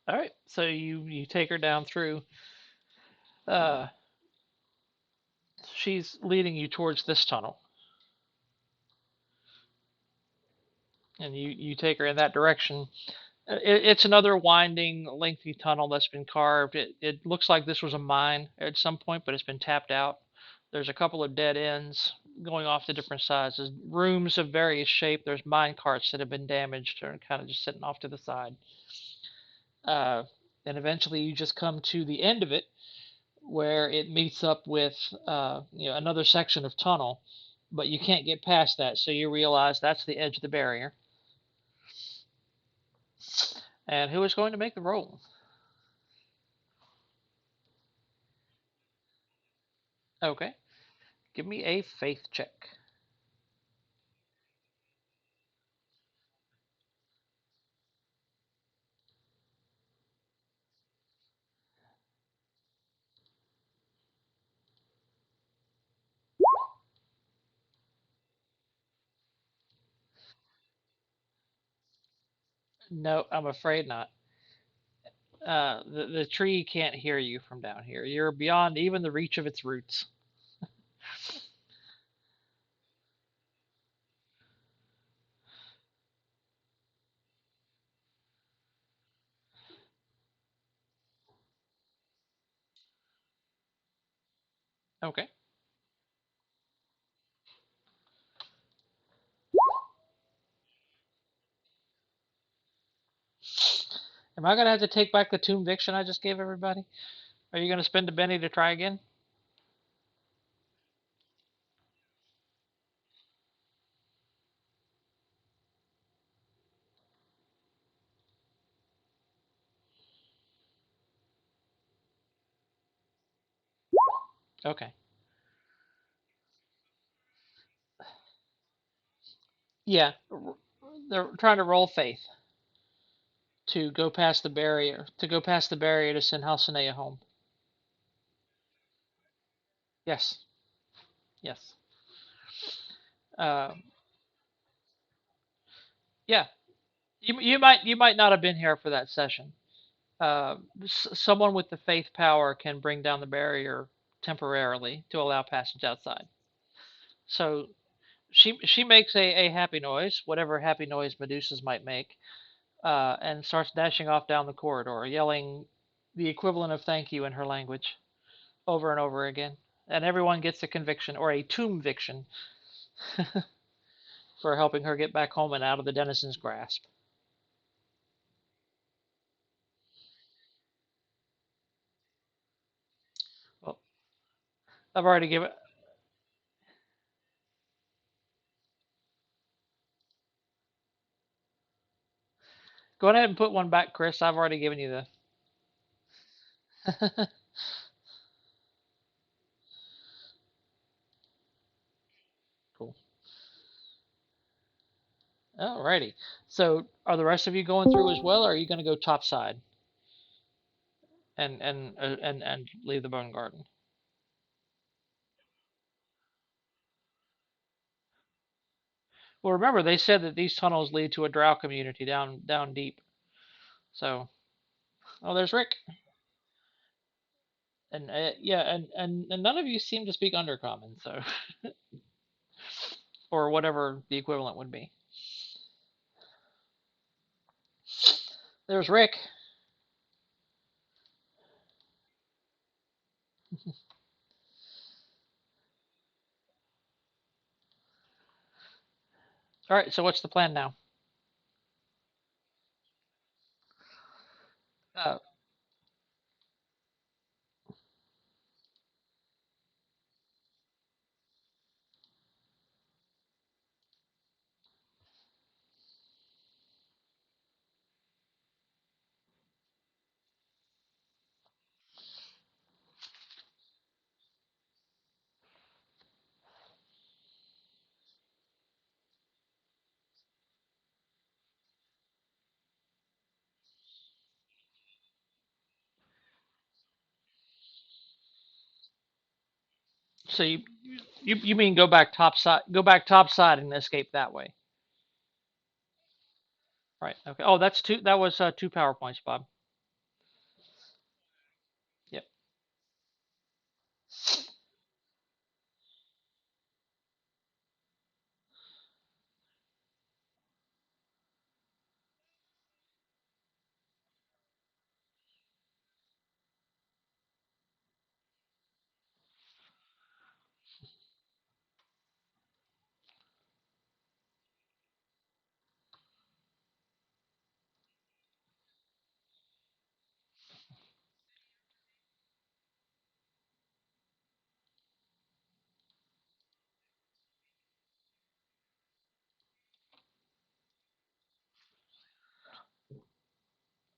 All right, so you take her down through Uh, she's leading you towards this tunnel, and you take her in that direction. It's another winding, lengthy tunnel that's been carved. It looks like this was a mine at some point, but it's been tapped out. There's a couple of dead ends going off to different sizes, rooms of various shape. There's mine carts that have been damaged or kind of just sitting off to the side. Uh, and eventually, you just come to the end of it, where it meets up with another section of tunnel, but you can't get past that. So you realize that's the edge of the barrier. And who is going to make the roll? Okay, give me a faith check. No, I'm afraid not. The tree can't hear you from down here. You're beyond even the reach of its roots. Okay. Am I gonna have to take back the tomb diction I just gave everybody? Are you gonna spend a Benny to try again? Okay. Yeah, they're trying to roll faith to go past the barrier, to send Halcinea home. Yes, yes. Uh, yeah, you might not have been here for that session. Someone with the faith power can bring down the barrier temporarily to allow passage outside. So she makes a happy noise, whatever happy noise Medusas might make, and starts dashing off down the corridor, yelling the equivalent of thank you in her language over and over again. And everyone gets a conviction or a tombviction for helping her get back home and out of the denizen's grasp. Well, I've already given. Go ahead and put one back, Chris. I've already given you the. Cool. Alrighty. So, are the rest of you going through as well, or are you going to go top side and leave the bone garden? Well, remember they said that these tunnels lead to a drow community down deep. So, oh, there's Rick, and yeah, and none of you seem to speak Undercommon, so or whatever the equivalent would be. There's Rick. All right, so what's the plan now? Uh, so you mean go back top side and escape that way, right? Okay. Oh, that's two. That was two PowerPoints, Bob. Yep.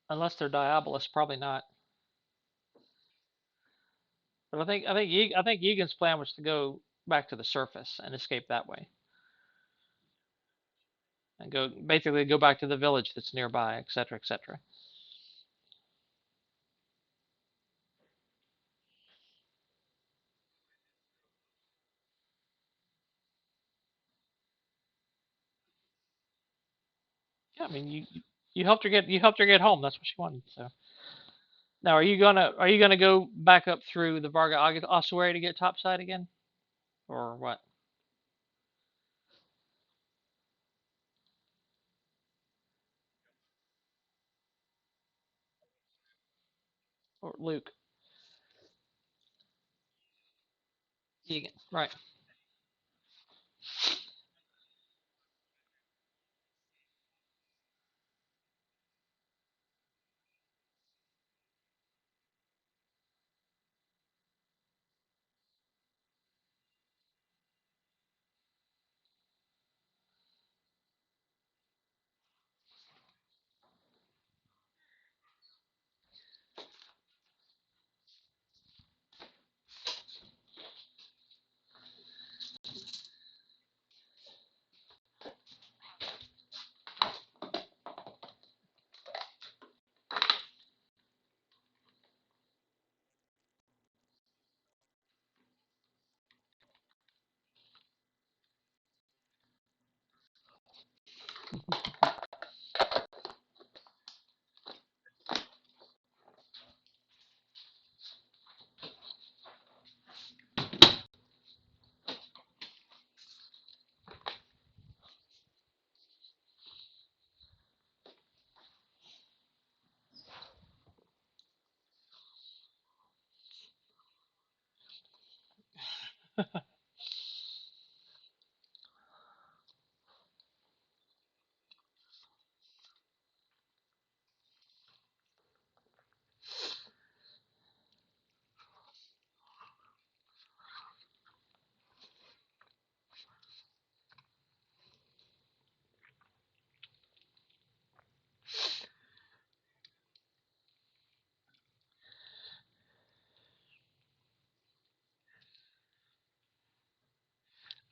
Unless they're diabolus, probably not. But I think Egan's plan was to go back to the surface and escape that way, and go back to the village that's nearby, etc., etc. Yeah, I mean you helped her get home. That's what she wanted. So now are you gonna go back up through the Varga ossuary to get topside again, or what? Or Luke? Egan, right?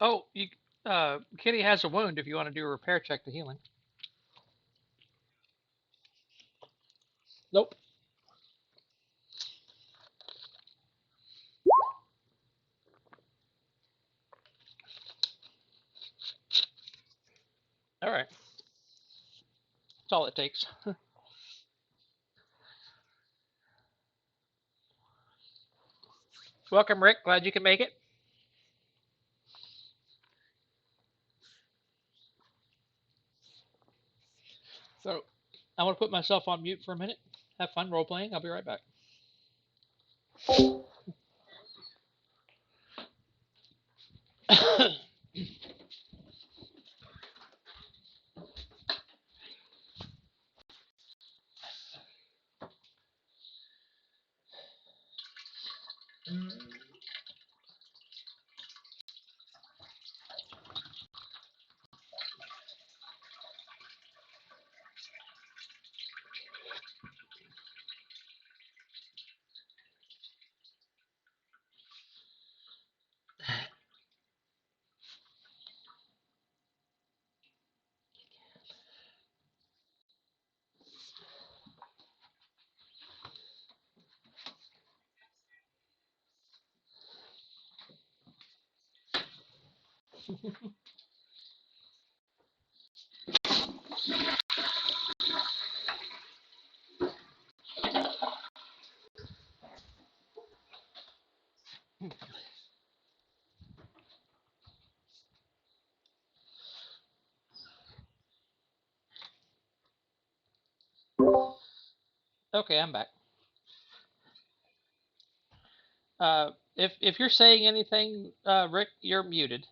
Oh, Kitty has a wound. If you want to do a repair check to healing. Nope. All right. That's all it takes. Welcome, Rick. Glad you can make it. So I want to put myself on mute for a minute. Have fun role playing. I'll be right back. Okay, I'm back. If you're saying anything, Rick, you're muted.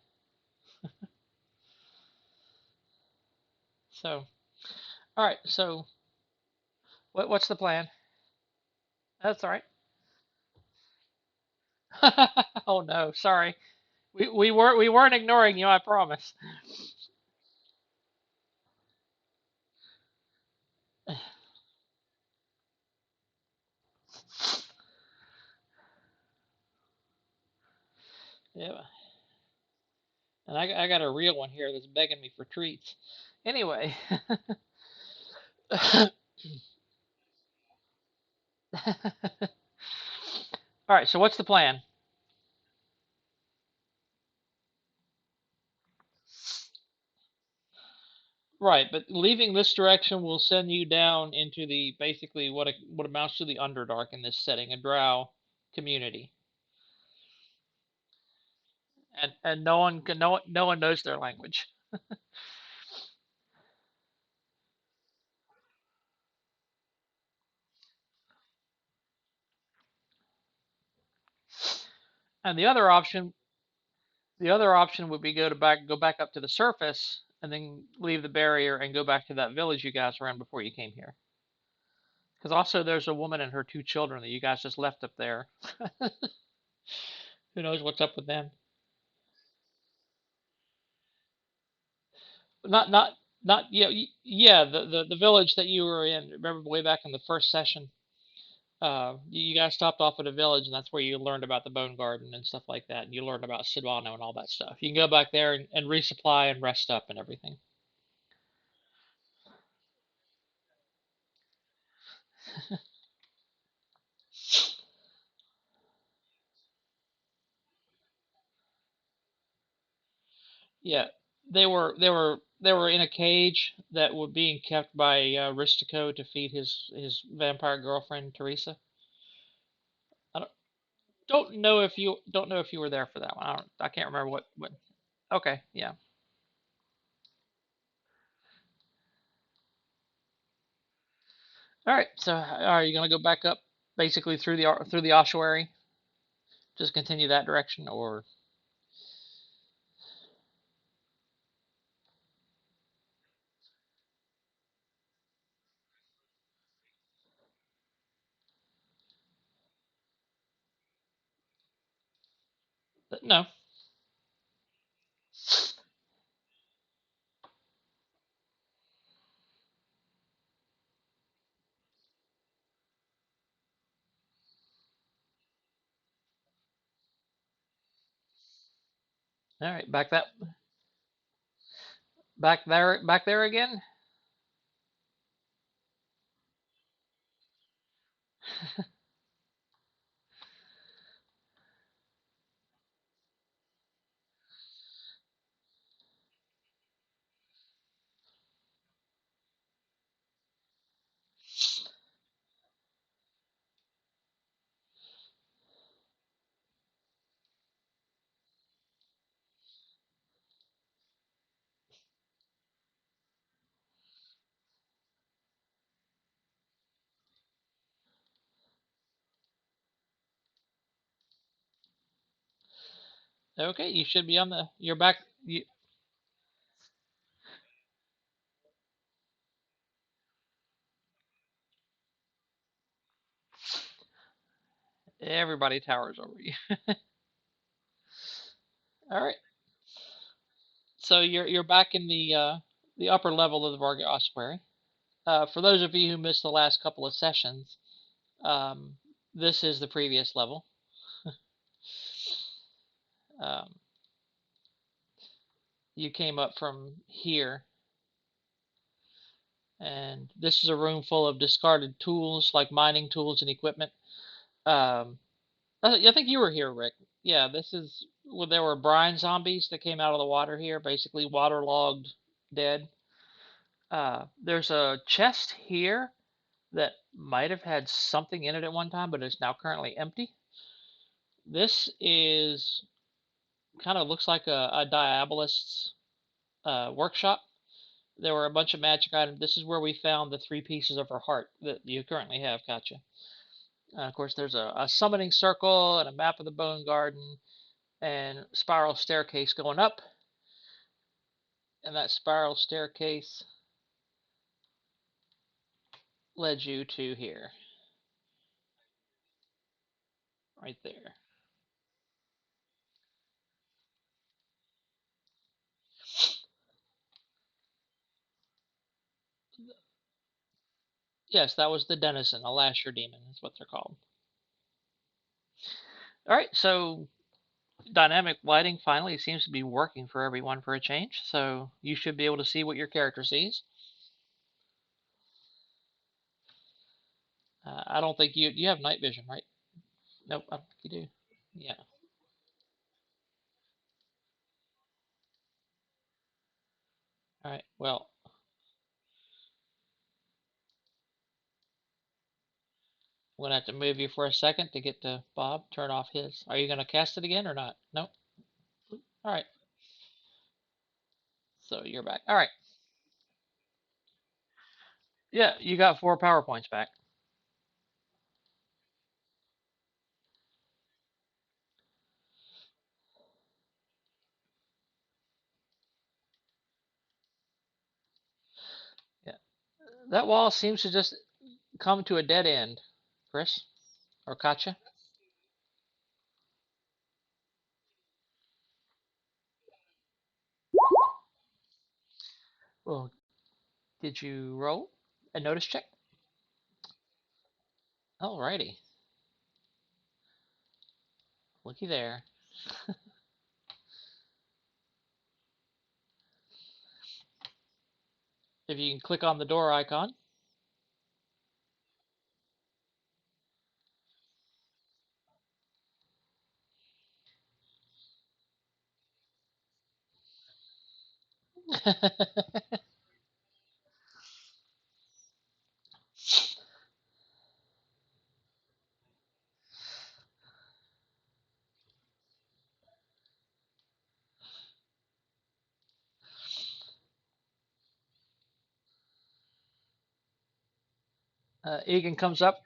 So, all right. So, what's the plan? That's all right. Oh no, sorry. We weren't ignoring you. I promise. Yeah. And I got a real one here that's begging me for treats. Anyway. All right. So what's the plan? Right, but leaving this direction will send you down into the basically what amounts to the Underdark in this setting, a Drow community, and no one knows their language. And the other option would be go back up to the surface and then leave the barrier and go back to that village you guys were in before you came here. Because also there's a woman and her two children that you guys just left up there. Who knows what's up with them? Not not yeah the village that you were in. Remember way back in the first session, you guys stopped off at a village, and that's where you learned about the Bone Garden and stuff like that, and you learned about Sidwano and all that stuff. You can go back there and resupply and rest up and everything. Yeah, they were in a cage that were being kept by Ristico to feed his vampire girlfriend Teresa. I don't know if you were there for that one. I can't remember what. Okay, yeah. All right. So are you gonna go back up basically through the ossuary? Just continue that direction, or no? All right, back there again. Okay, you should be on the. You're back. Everybody towers over you. All right, so you're back in the upper level of the Varga Ossuary. For those of you who missed the last couple of sessions, um, this is the previous level. Um, you came up from here, and this is a room full of discarded tools like mining tools and equipment. Um, I think you were here, Rick. Yeah, this is well, there were brine zombies that came out of the water here, basically waterlogged, dead. There's a chest here that might have had something in it at one time, but is now currently empty. This is kind of looks like a diabolist's workshop. There were a bunch of magic items. This is where we found the three pieces of her heart that you currently have, Katja. Of course, there's a summoning circle and a map of the Bone Garden and spiral staircase going up. And that spiral staircase led you to here, right there. Yes, that was the denizen, a lasher demon. That's what they're called. All right, so Dynamic lighting finally seems to be working for everyone for a change, so you should be able to see what your character sees. I don't think you have night vision, right? Nope, I don't think you do. Yeah. All right. Well, I'm gonna have to move you for a second to get to Bob. Turn off his. Are you gonna cast it again or not? Nope. All right. So you're back. All right. Yeah, you got 4 PowerPoints back. Yeah. That wall seems to just come to a dead end, Chris or Katja. Well, did you roll a notice check? Alrighty. Looky there. If you can click on the door icon. Egan comes up.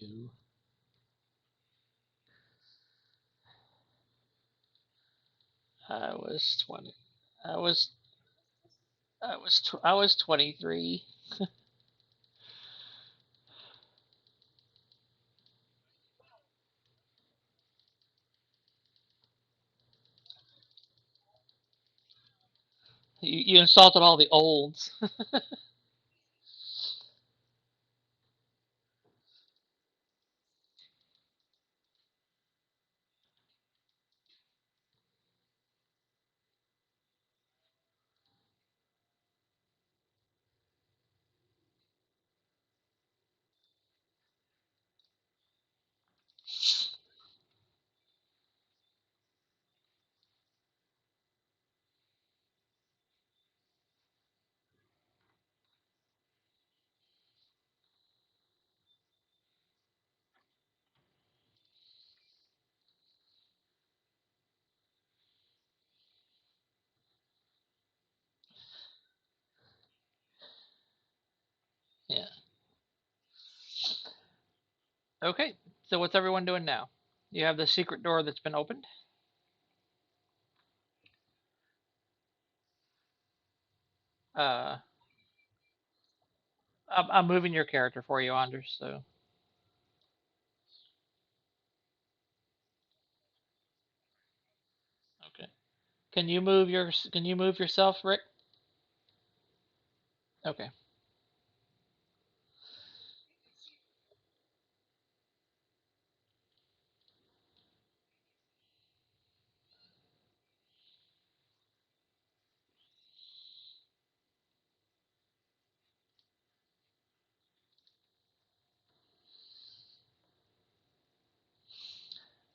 2. I was 20. I was I was 23. You insulted all the olds. Yeah. Okay. So what's everyone doing now? You have the secret door that's been opened. Uh, I'm moving your character for you, Anders. So okay. Can you move yourself, Rick? Okay.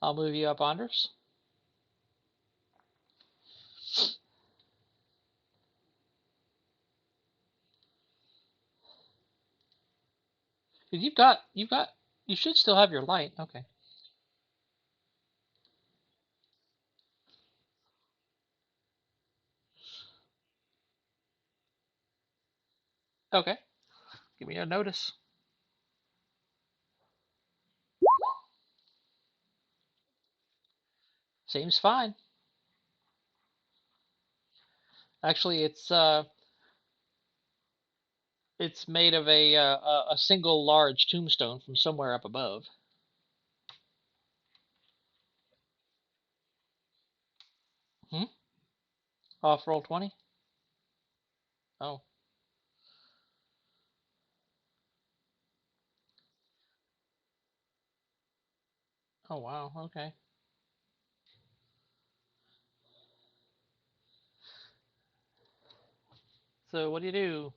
I'll move you up, Anders. You've got you should still have your light. Okay. Okay. Give me a notice. Seems fine. Actually, It's made of a single large tombstone from somewhere up above. Hmm? Off roll 20? Oh. Oh wow. Okay. So what do you do?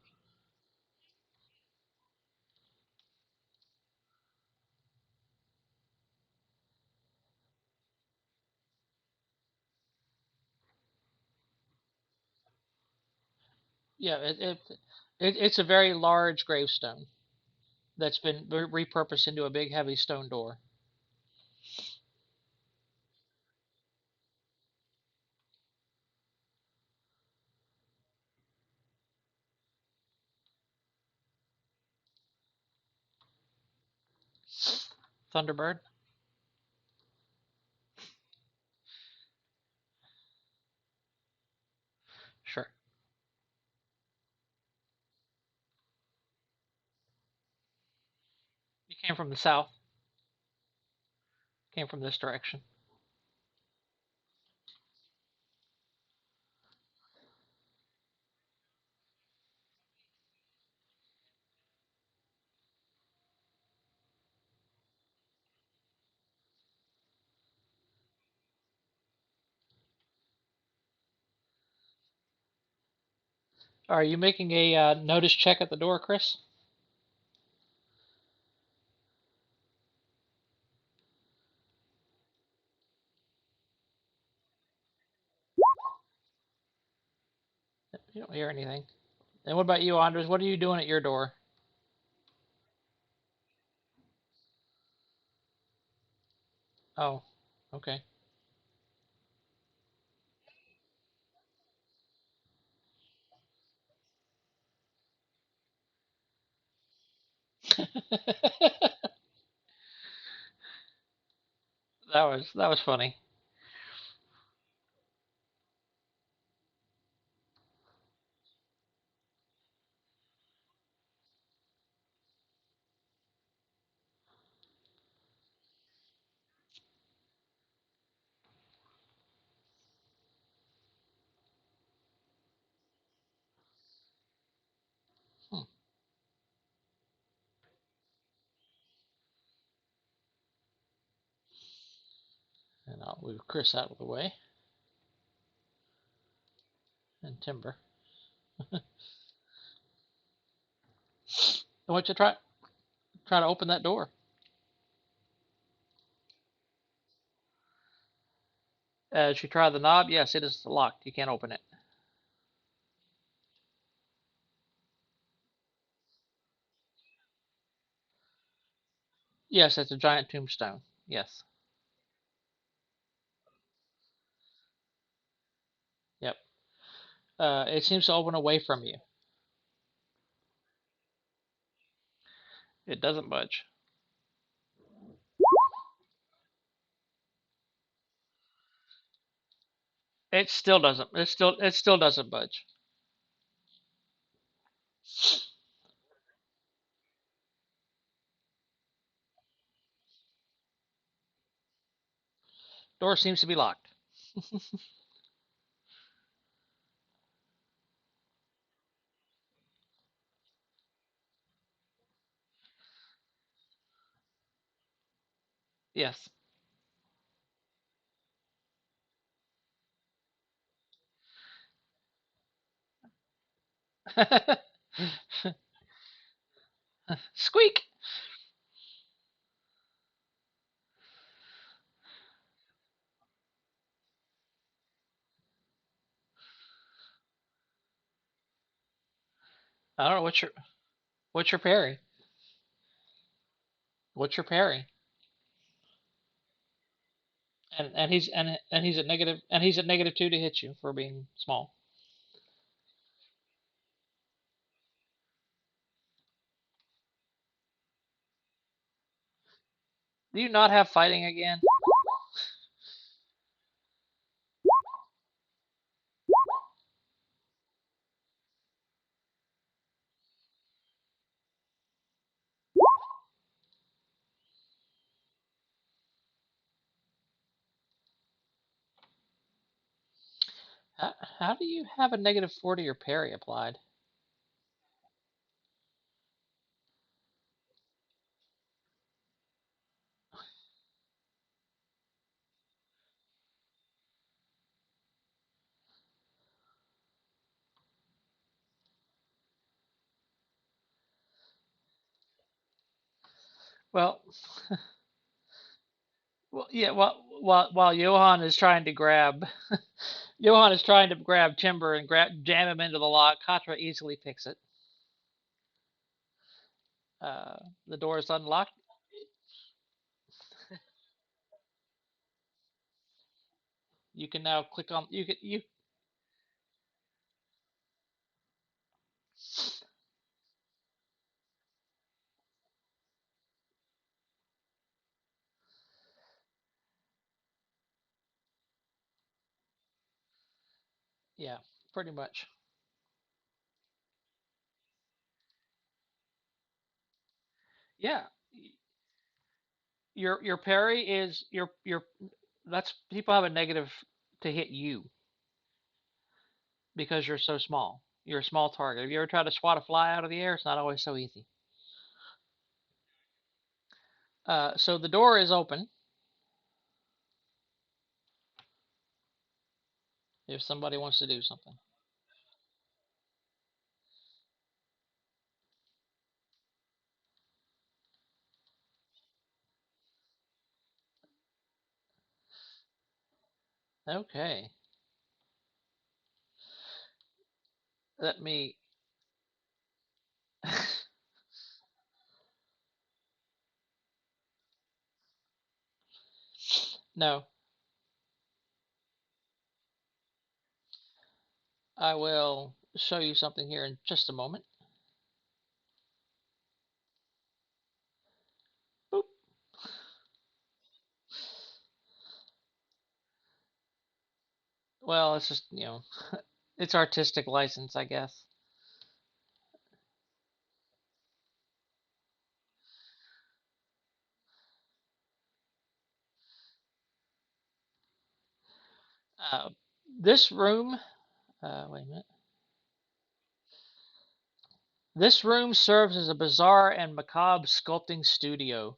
Yeah, it's a very large gravestone that's been repurposed into a big heavy stone door. Thunderbird? Sure. You came from the south. Came from this direction. Are you making a notice check at the door, Chris? You don't hear anything. And what about you, Andres? What are you doing at your door? Oh, okay. That was funny. Hmm. And I'll move Chris out of the way and Timber. I want you to try to open that door. As you try the knob, yes, it is locked. You can't open it. Yes, it's a giant tombstone. Yes. Yep. It seems to open away from you. It doesn't budge. It still doesn't. It still doesn't budge. Door seems to be locked. Yes. Squeak. I don't know what's your parry. What's your parry? And he's at -2 to hit you for being small. Do you not have fighting again? How do you have a -4 to your parry applied? Well, well, yeah. While Johann is trying to grab Johann is trying to grab Timber and jam him into the lock, Katra easily picks it. The door is unlocked. You can now click on you. Yeah, pretty much. Yeah, your parry is your that's people have a negative to hit you because you're so small. You're a small target. Have you ever tried to swat a fly out of the air? It's not always so easy. So the door is open if somebody wants to do something. Okay, let me. No, I will show you something here in just a moment. Boop. Well, it's just it's artistic license, I guess. Uh, this room. Wait a minute. This room serves as a bizarre and macabre sculpting studio.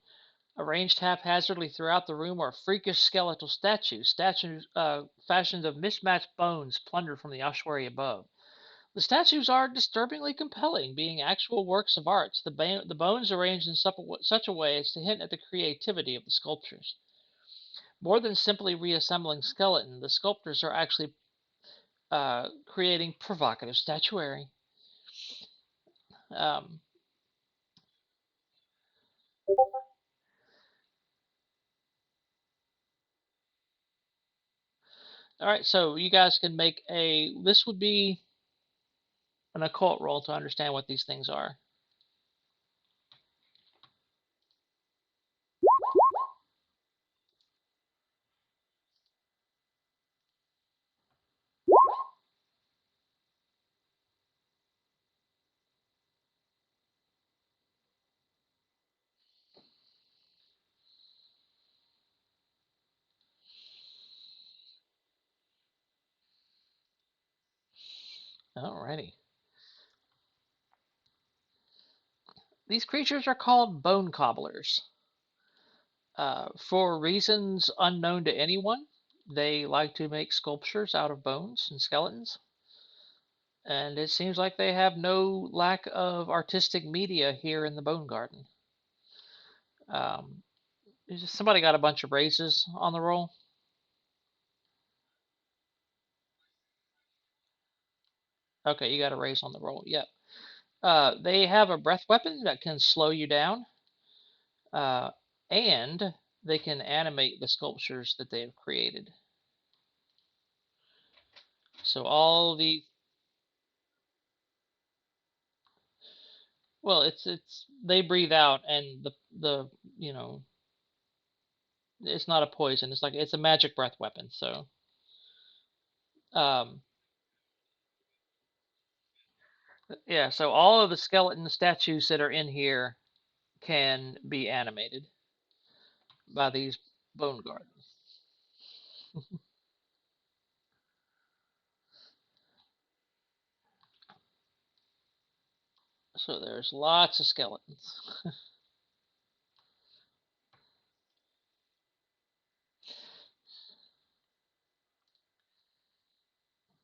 Arranged haphazardly throughout the room are freakish skeletal statues fashioned of mismatched bones plundered from the ossuary above. The statues are disturbingly compelling, being actual works of art, the bones arranged in such a way as to hint at the creativity of the sculptures. More than simply reassembling skeleton, the sculptors are actually creating provocative statuary. Um, all right, so you guys can make a. This would be an occult roll to understand what these things are. Alrighty. These creatures are called bone cobblers. For reasons unknown to anyone, they like to make sculptures out of bones and skeletons. And it seems like they have no lack of artistic media here in the Bone Garden. Um, somebody got a bunch of raises on the roll. Okay, you got a raise on the roll. Yep. They have a breath weapon that can slow you down, uh, and they can animate the sculptures that they have created. So all the well, it's they breathe out, and the you know it's not a poison. It's like it's a magic breath weapon. So um, yeah, so all of the skeleton statues that are in here can be animated by these bone gardens. So there's lots of skeletons.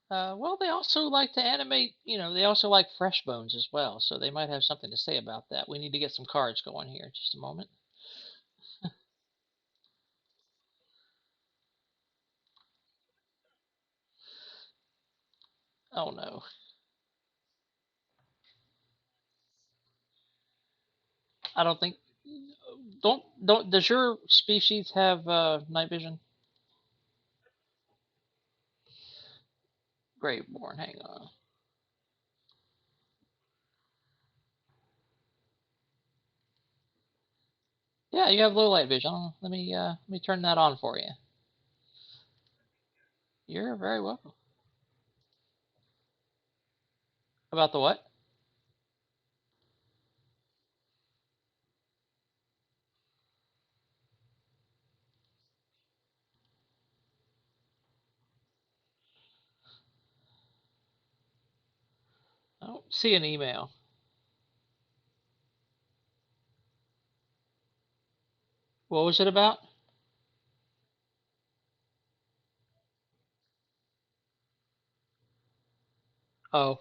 Well, they also like to animate, they also like fresh bones as well, so they might have something to say about that. We need to get some cards going here. Just a moment. Oh no. I don't think. Don't. Does your species have night vision? Graveborn. Hang on. Yeah, you have low light vision. Let me turn that on for you. You're very welcome. About the what? I don't see an email. What was it about? Oh.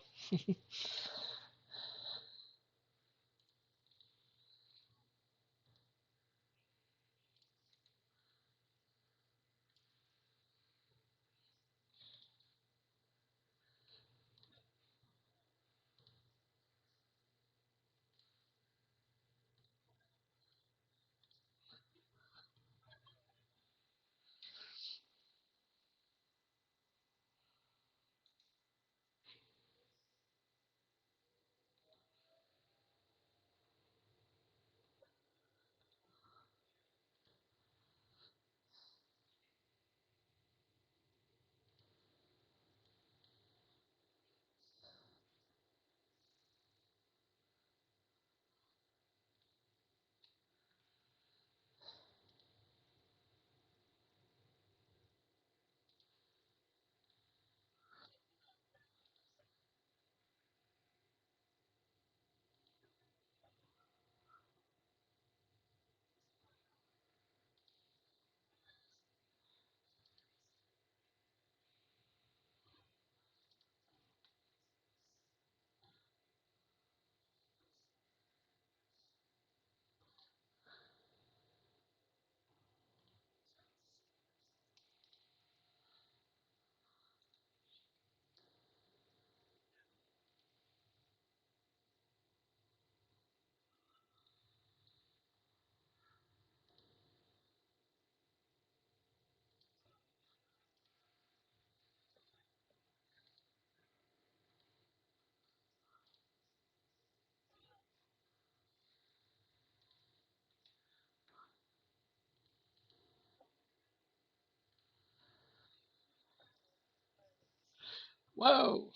Whoa.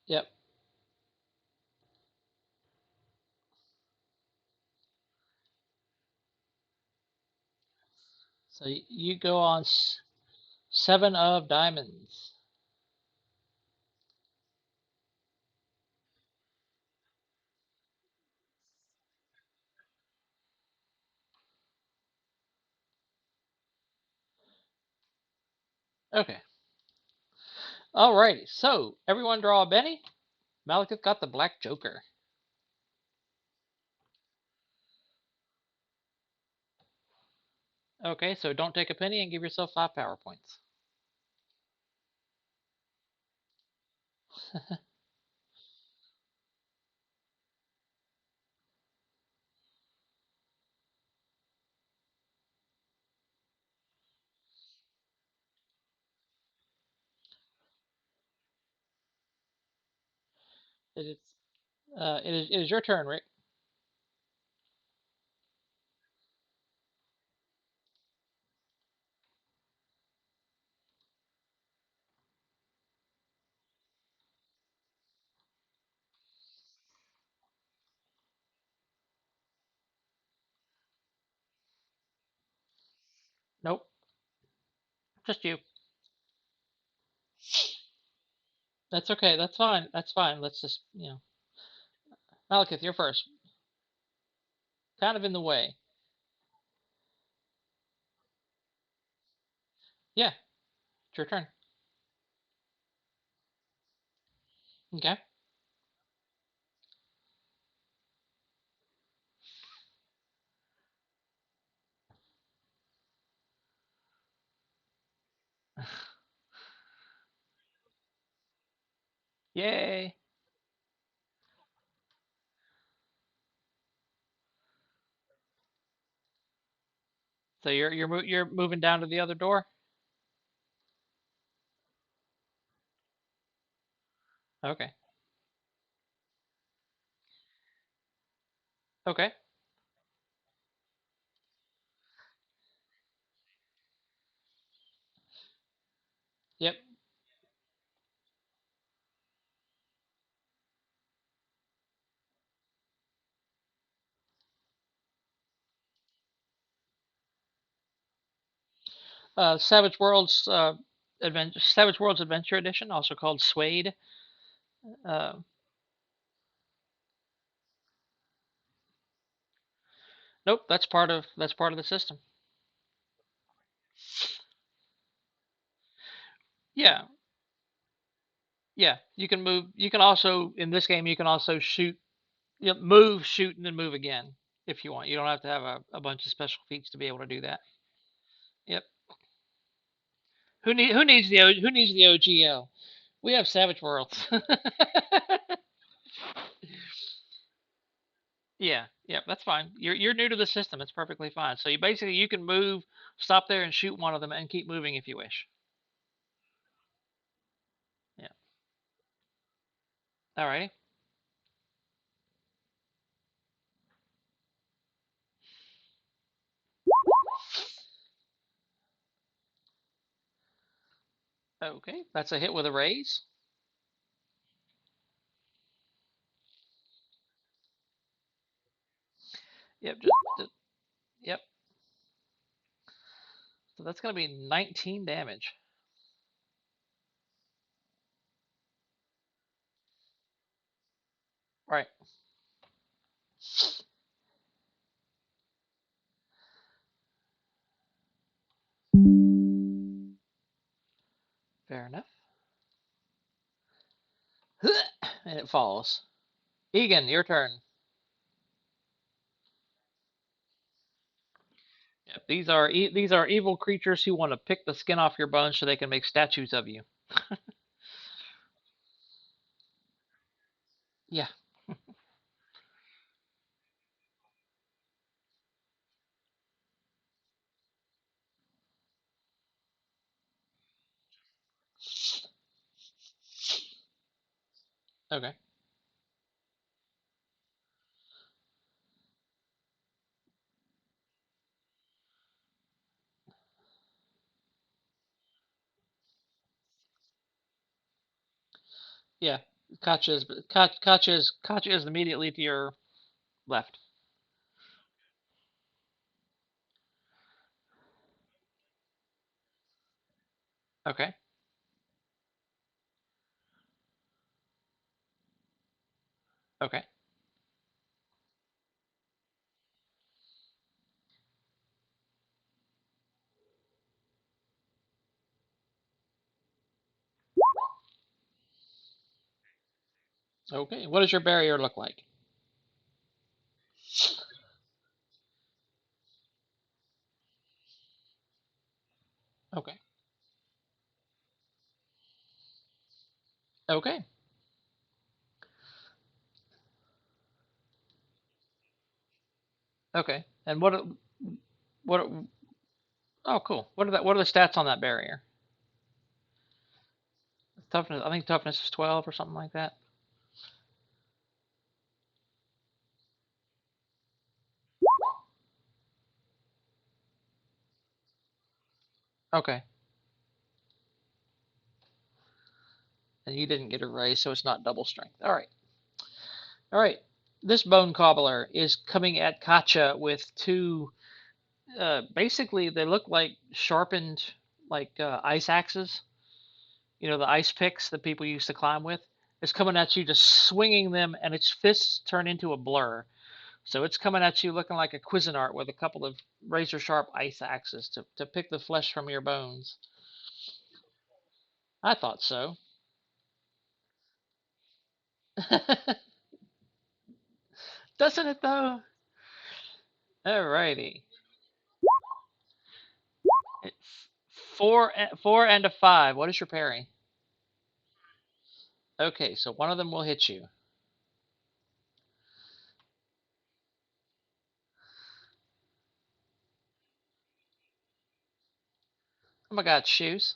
Yep. So you go on seven of diamonds. Okay. Alrighty. So everyone draw a Benny. Malekith got the black joker. Okay, so don't take a penny and give yourself 5 power points. It is. It is your turn, Rick. Nope. Just you. That's okay. That's fine. That's fine. Let's just, Malekith, you're first. Kind of in the way. Yeah, it's your turn. Okay. Yay. So you're moving down to the other door. Okay. Okay. Yep. Savage Worlds Adventure Edition, also called Suede. Uh, nope, that's part of the system. Yeah, yeah. You can move. You can also in this game you can also shoot. Yep, move, shoot, and then move again if you want. You don't have to have a bunch of special feats to be able to do that. Yep. Who needs the OGL? We have Savage Worlds. Yeah, yeah, that's fine. You're new to the system. It's perfectly fine. So you can move, stop there and shoot one of them, and keep moving if you wish. Yeah. Alrighty. Okay, that's a hit with a raise. Yep. Yep. So that's gonna be 19 damage. Right. Fair enough. And it falls. Egan, your turn. Yep. These are evil creatures who want to pick the skin off your bones so they can make statues of you. Yeah. Okay. Yeah. Katya is immediately to your left. Okay. Okay. Okay. What does your barrier look like? Okay. Okay. Okay. And what oh cool. What are the stats on that barrier? Toughness, I think toughness is 12 or something like that. Okay. And you didn't get a raise, so it's not double strength. All right. All right. This bone cobbler is coming at Katya with two basically they look like sharpened like ice axes, the ice picks that people used to climb with, is coming at you, just swinging them, and its fists turn into a blur. So it's coming at you looking like a Cuisinart with a couple of razor sharp ice axes to pick the flesh from your bones. I thought so. Doesn't it though? Alrighty. It's four and a five. What is your parry? Okay, so one of them will hit you. Oh my God, shoes.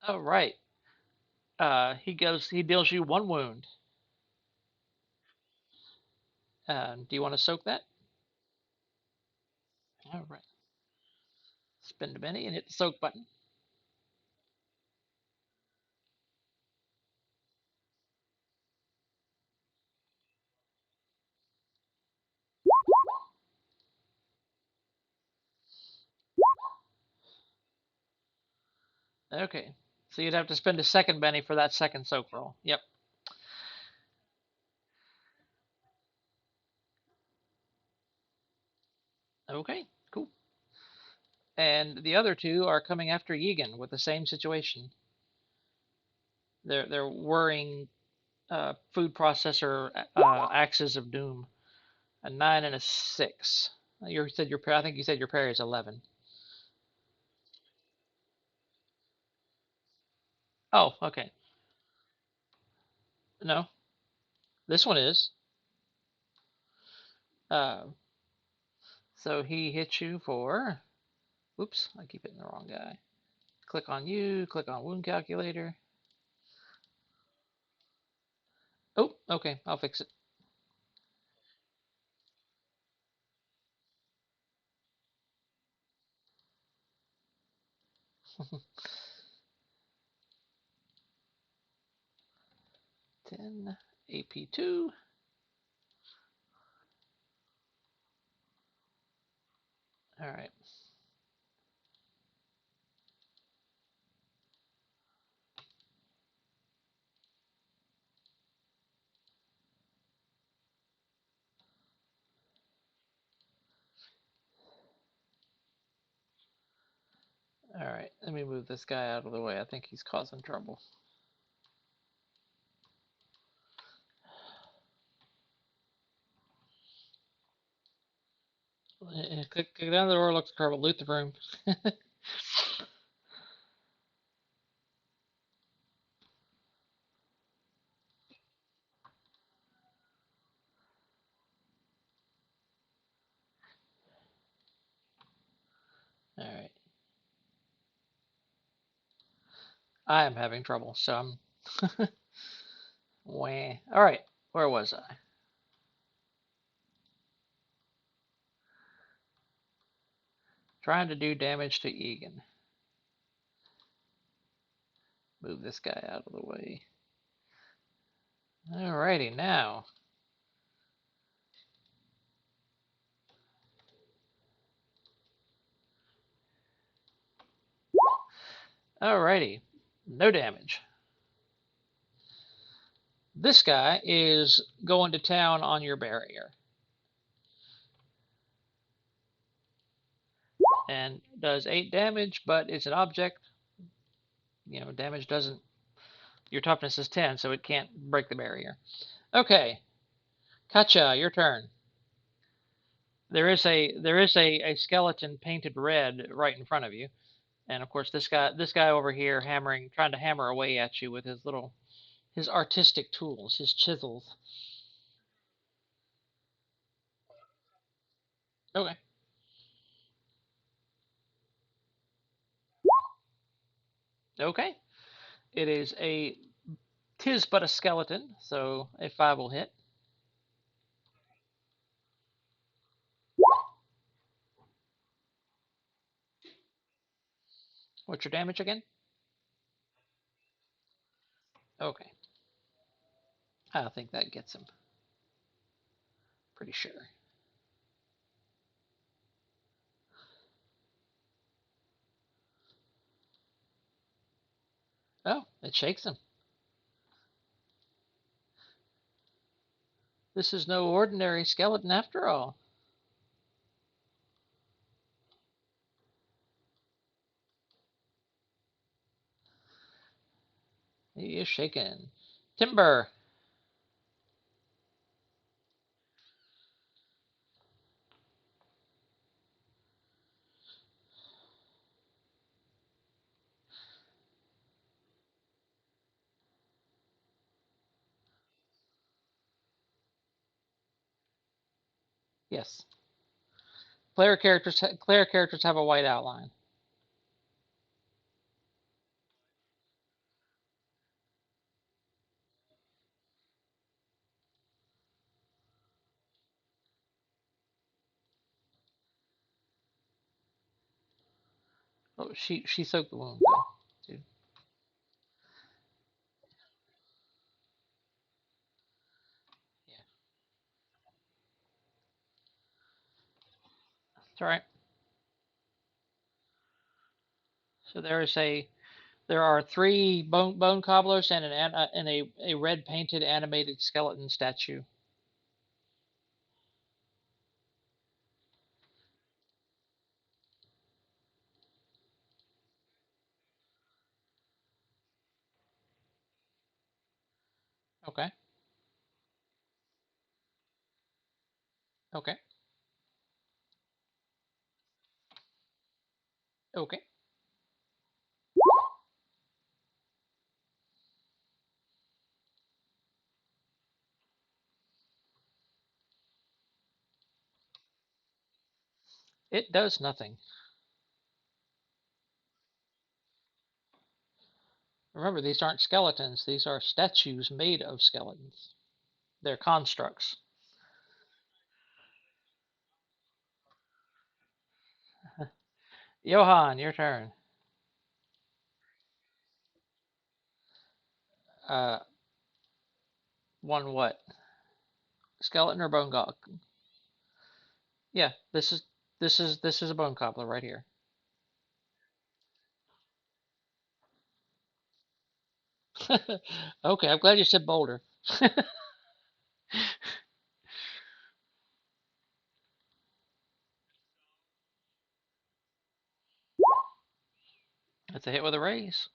All right. He deals you one wound. Do you want to soak that? All right. Spend a minute and hit the soak button. Okay. So you'd have to spend a second Benny for that second soak roll. Yep. Okay. Cool. And the other two are coming after Yegan with the same situation. They're whirring food processor axes of doom. A 9 and a 6. You said your I think you said your parry is 11. Oh, okay. No, this one is. Uh, so he hits you for. Oops, I keep hitting the wrong guy. Click on you. Click on wound calculator. Oh, okay. I'll fix it. Ten AP2. All right. All right. Let me move this guy out of the way. I think he's causing trouble. Click down the door. Looks trouble. Loot the room. All right. I am having trouble, so I'm. Wah. All right. Where was I? Trying to do damage to Egan. Move this guy out of the way. Alrighty, now. Alrighty, no damage. This guy is going to town on your barrier. And does 8 damage, but it's an object. Damage doesn't. Your toughness is 10, so it can't break the barrier. Okay, Katja, your turn. There is a skeleton painted red right in front of you, and of course this guy over here trying to hammer away at you with his artistic tools, his chisels. Okay. Okay. It is a tis but a skeleton, so a 5 will hit. What's your damage again? Okay. I think that gets him. Pretty sure. Oh, it shakes him. This is no ordinary skeleton after all. He is shaken. Timber. Yes. Player characters have a white outline. Oh, she soaked the wound though, dude. Yeah, it's all right. So there are three bone cobblers and a red painted animated skeleton statue. Okay. Okay. Okay. It does nothing. Remember, these aren't skeletons. These are statues made of skeletons. They're constructs. Johan, your turn. Uh, one what? Skeleton or bone goblin? Yeah, this is a bone cobbler right here. Okay, I'm glad you said boulder. That's a hit with a raise.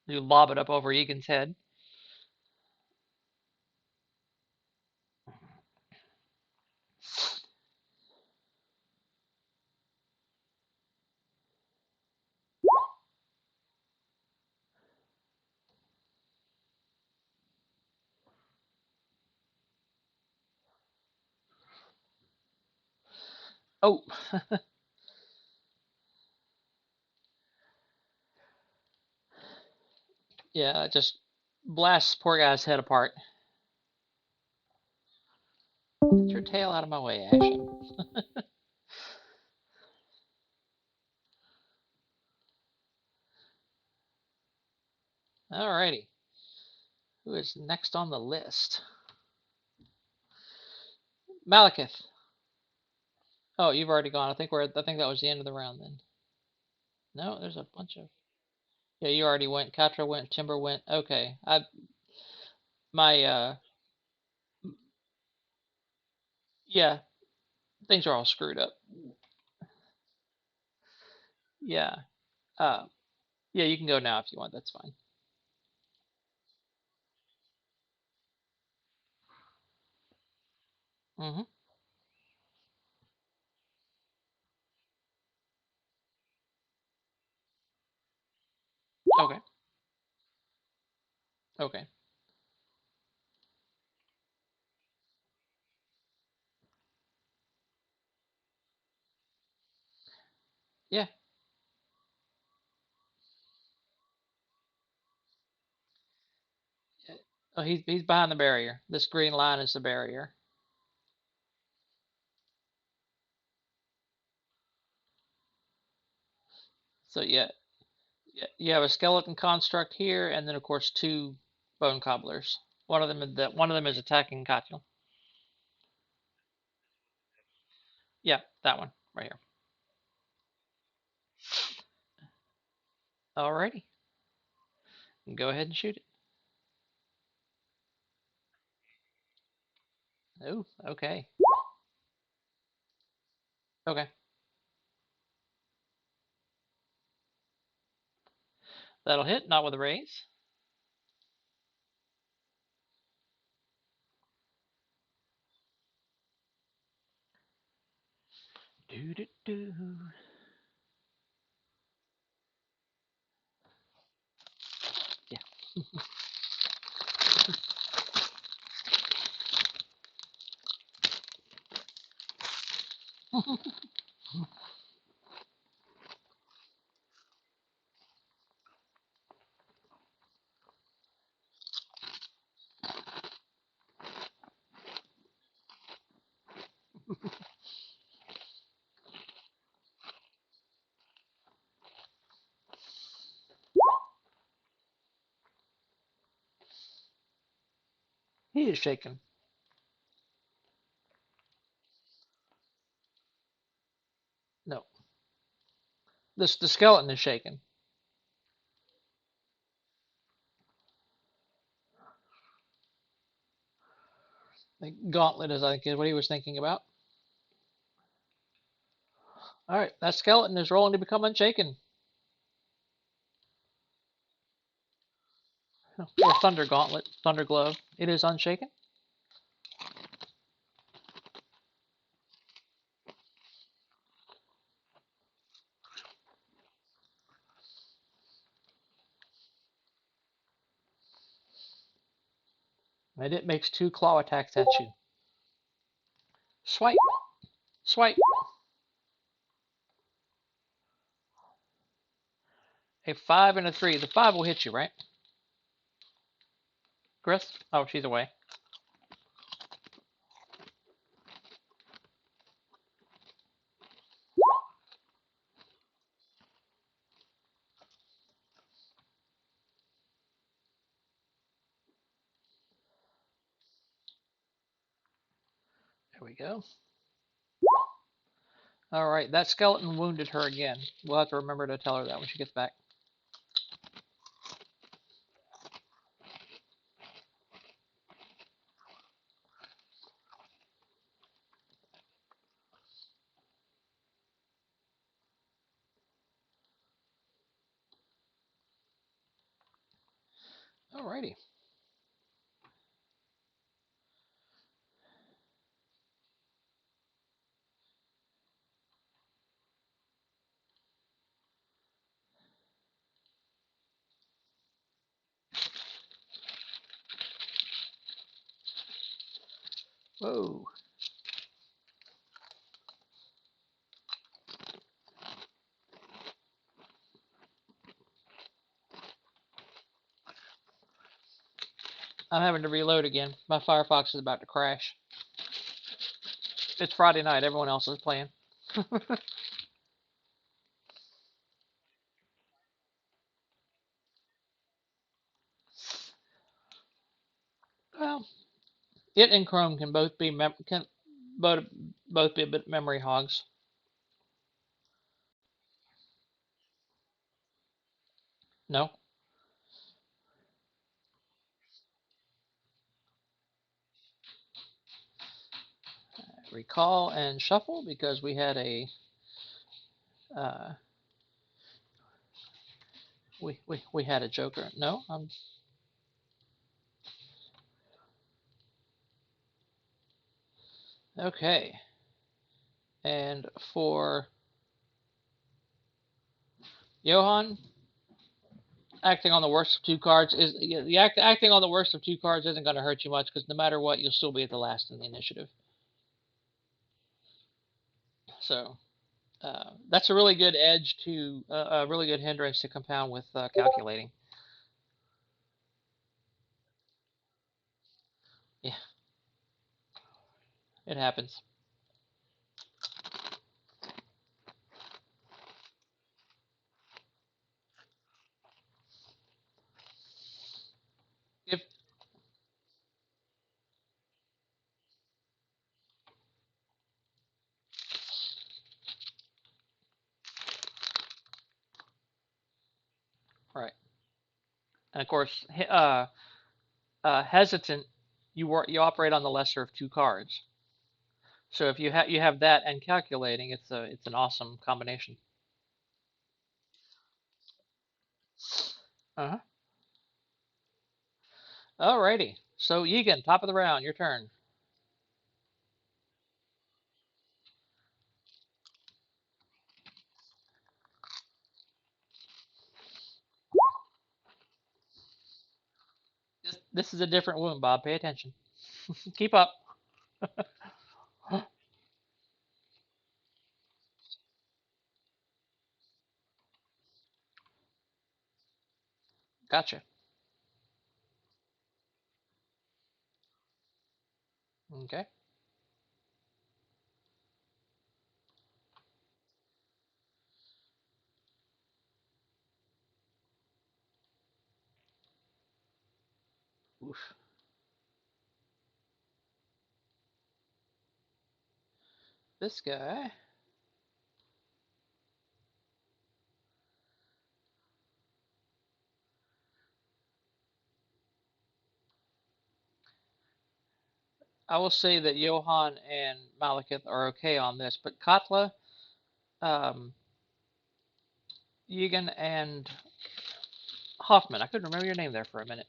You lob it up over Egan's head. Oh, yeah, just blasts poor guy's head apart. Get your tail out of my way, Ashen. Alrighty. Who is next on the list? Malekith. Oh, you've already gone. I think that was the end of the round then. No, there's a bunch of. Yeah, you already went. Katra went. Timber went. Okay. My yeah, things are all screwed up. Yeah. Uh yeah, you can go now if you want. That's fine. Mhm. Okay. Okay. Yeah. Oh, he's behind the barrier. This green line is the barrier. So yeah. You have a skeleton construct here, and then of course two bone cobblers. One of them is attacking Katil. Yeah, that one right here. Alrighty, go ahead and shoot it. Oh, okay. Okay. That'll hit, not with a raise. Do do do. Yeah. He is shaken. No, the skeleton is shaken. The gauntlet is, I think, is what he was thinking about. All right, that skeleton is rolling to become unshaken. Or thunder gauntlet, thunder glove. It is unshaken. And it makes two claw attacks at you. Swipe, swipe. A 5 and a 3. The 5 will hit you, right? Chris? Oh, she's away. There we go. All right, that skeleton wounded her again. We'll have to remember to tell her that when she gets back. Alrighty. Whoa. I'm having to reload again. My Firefox is about to crash. It's Friday night. Everyone else is playing. Well, it and Chrome can both be both be a bit memory hogs. No. Recall and shuffle because we had a uh, we had a Joker. No, I'm okay. And for Johan, acting on the worst of two cards is acting on the worst of two cards isn't going to hurt you much because no matter what, you'll still be at the last in the initiative. So that's a really good edge to a really good hindrance to compound with calculating. Yeah, it happens. Right. And of course, hesitant, you operate on the lesser of two cards. So if you have that and calculating, it's an awesome combination. Uh-huh. Alrighty. So Yegan, top of the round, your turn. This is a different wound, Bob. Pay attention. Keep up. Gotcha. Okay. Oof. This guy. I will say that Johan and Malekith are okay on this, but Katla, um, Yegan, and Hoffman. I couldn't remember your name there for a minute.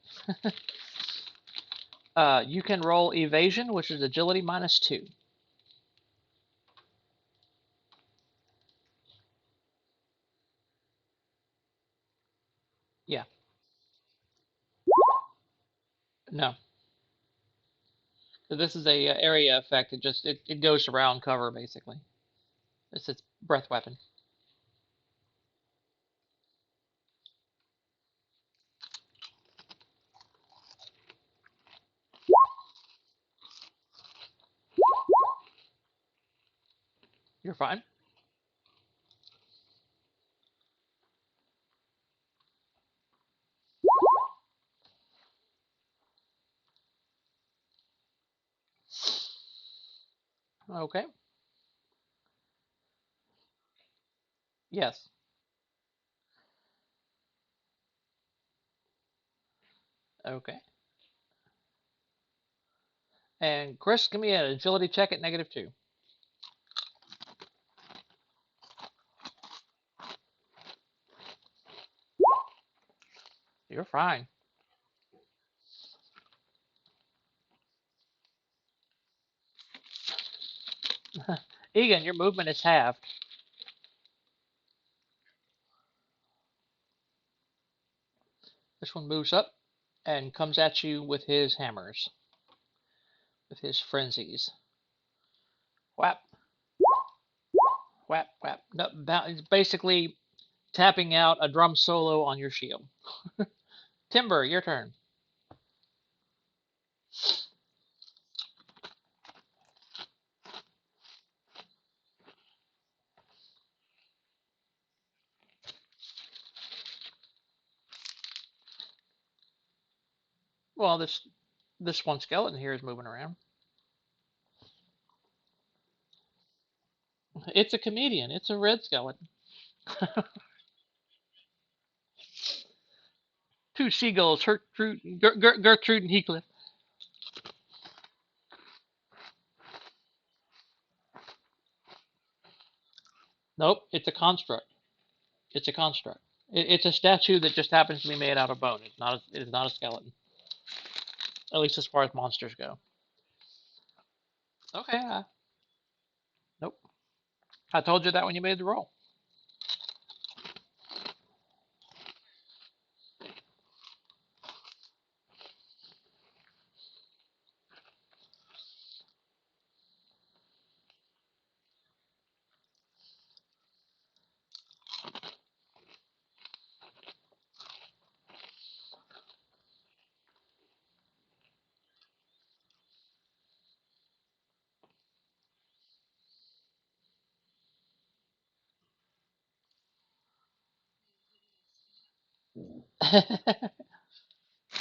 You can roll evasion, which is agility -2. Yeah. No. So this is a area effect. It goes around cover basically. It's its breath weapon. You're fine. Okay. Yes. Okay. And Chris, give me an agility check at -2. You're fine. Egan, your movement is halved. This one moves up and comes at you with his hammers, with his frenzies. Whap, whap, whap. No, it's basically tapping out a drum solo on your shield. Timber, your turn. Well, this one skeleton here is moving around. It's a comedian. It's a red skeleton. Two seagulls, Gertrude and Heathcliff. Nope, it's a construct. It's a construct. It's a statue that just happens to be made out of bone. It is not a skeleton. At least as far as monsters go. Okay. Nope. I told you that when you made the roll.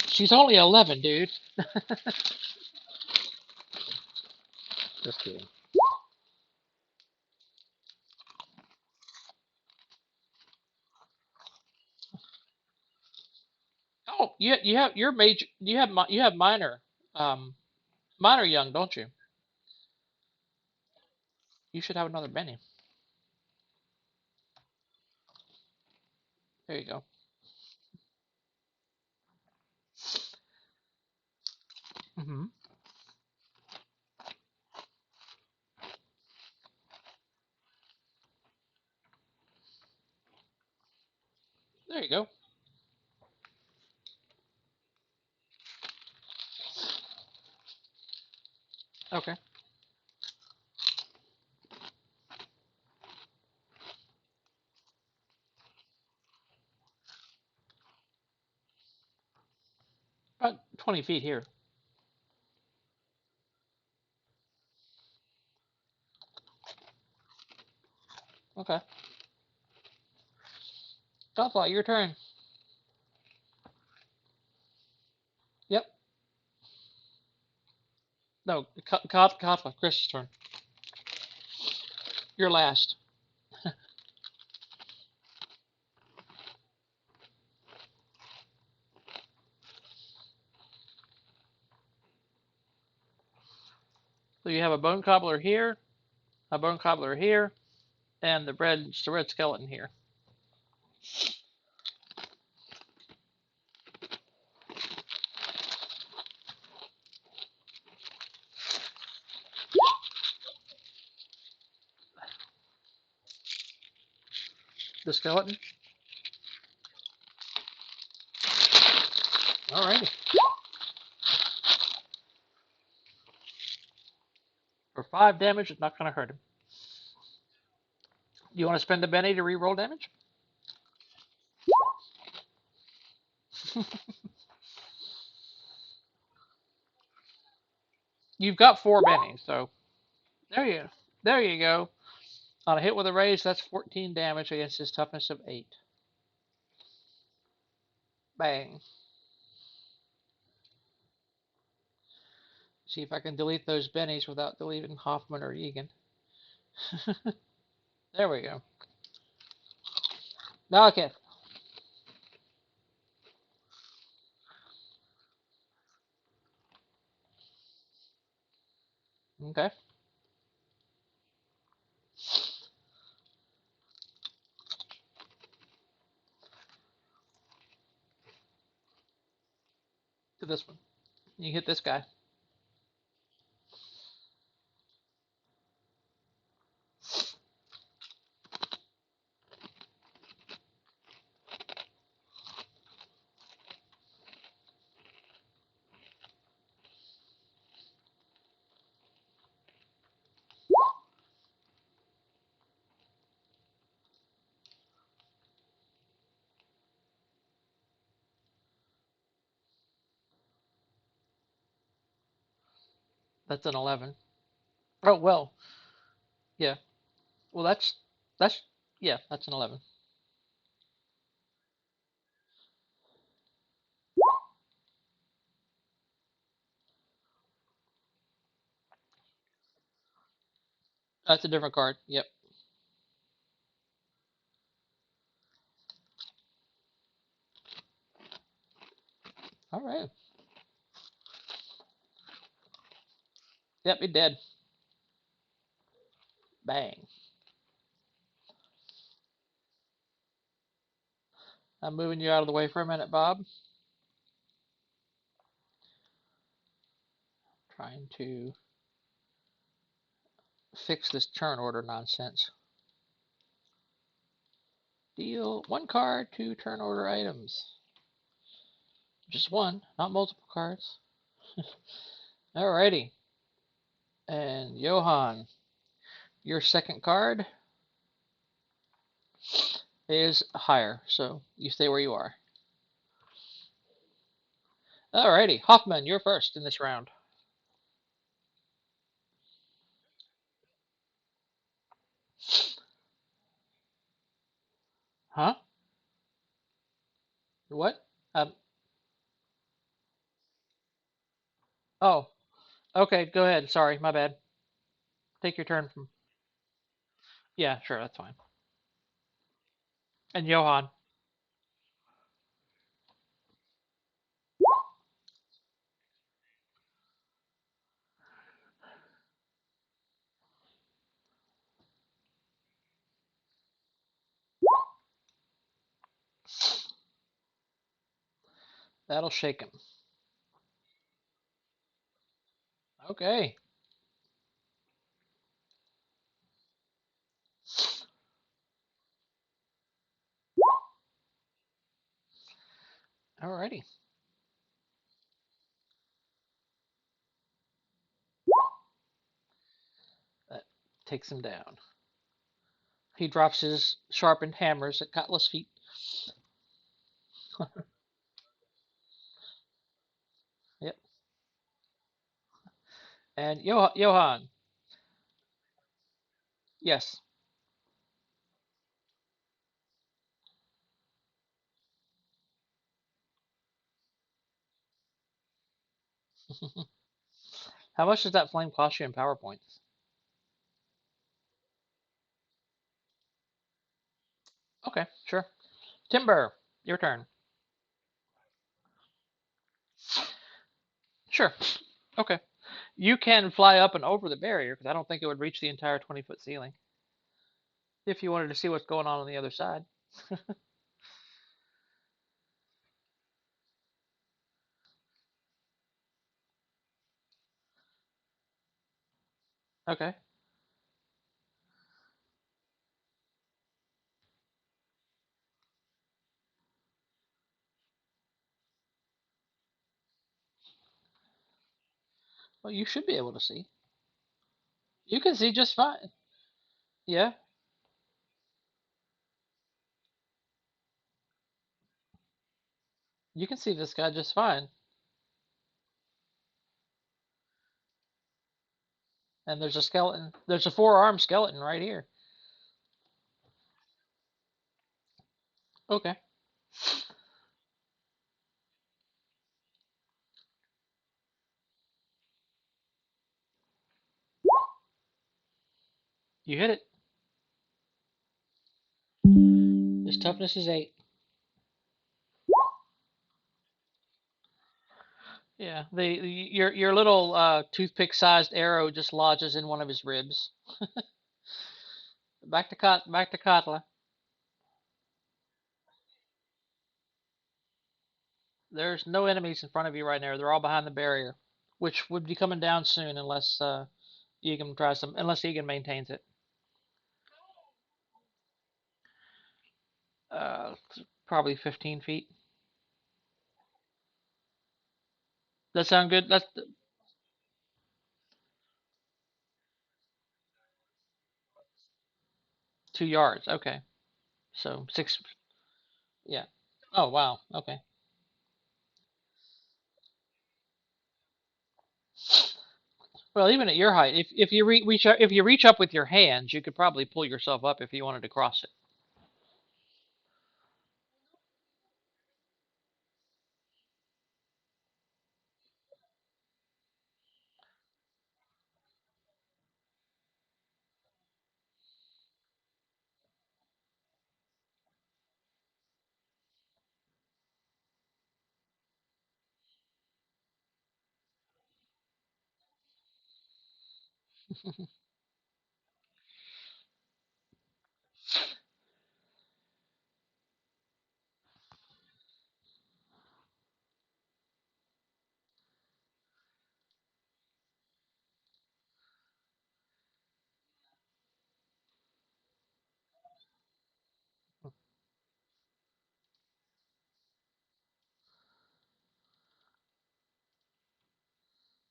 She's only 11, dude. Just kidding. Oh, you have your major. You have minor. Minor young, don't you? You should have another Benny. There you go. Hmm. There you go. Okay. About 20 feet here. Okay. Godfly, your turn. Yep. No, Godfly, Chris's turn. You're last. So you have a bone cobbler here, a bone cobbler here, and the red skeleton here. The skeleton. Alrighty. For 5 damage, it's not going to hurt him. You want to spend a Benny to re-roll damage? You've got 4 Bennies, so there you go. On a hit with a raise, that's 14 damage against his toughness of 8. Bang. See if I can delete those Bennies without deleting Hoffman or Egan. There we go. Okay. Okay. To this one. You hit this guy. That's an 11. Oh, well. Yeah. Well, that's yeah, that's an 11. That's a different card. Yep. All right. Yep, it did. Bang. I'm moving you out of the way for a minute, Bob. Trying to fix this turn order nonsense. Deal 1 card, 2 turn order items. Just one, not multiple cards. Alrighty. And Johan, your second card is higher, so you stay where you are. Alrighty, Hoffman, you're first in this round. Huh? What? Um. Oh. Okay. Go ahead. Sorry, my bad. Take your turn from. Yeah, sure, that's fine. And Johan. That'll shake him. Okay. Alrighty. That takes him down. He drops his sharpened hammers at Cutlass' feet. Yep. And Johann. Yes. How much does that flame cost you in PowerPoints? Okay, sure. Timber, your turn. Sure. Okay. You can fly up and over the barrier because I don't think it would reach the entire 20-foot ceiling. If you wanted to see what's going on the other side. Okay. Well, you should be able to see. You can see just fine. Yeah, you can see this guy just fine. And there's a skeleton. There's a four-armed skeleton right here. Okay. You hit it. His toughness is 8. Yeah, your little toothpick-sized arrow just lodges in one of his ribs. Back to Katla. There's no enemies in front of you right now. They're all behind the barrier, which would be coming down soon unless Egan maintains it. Uh, Probably 15 feet. That sound good? That's 2 yards. Okay, so 6. Yeah. Oh wow. Okay. Well, even at your height, if you if you reach up with your hands, you could probably pull yourself up if you wanted to cross it.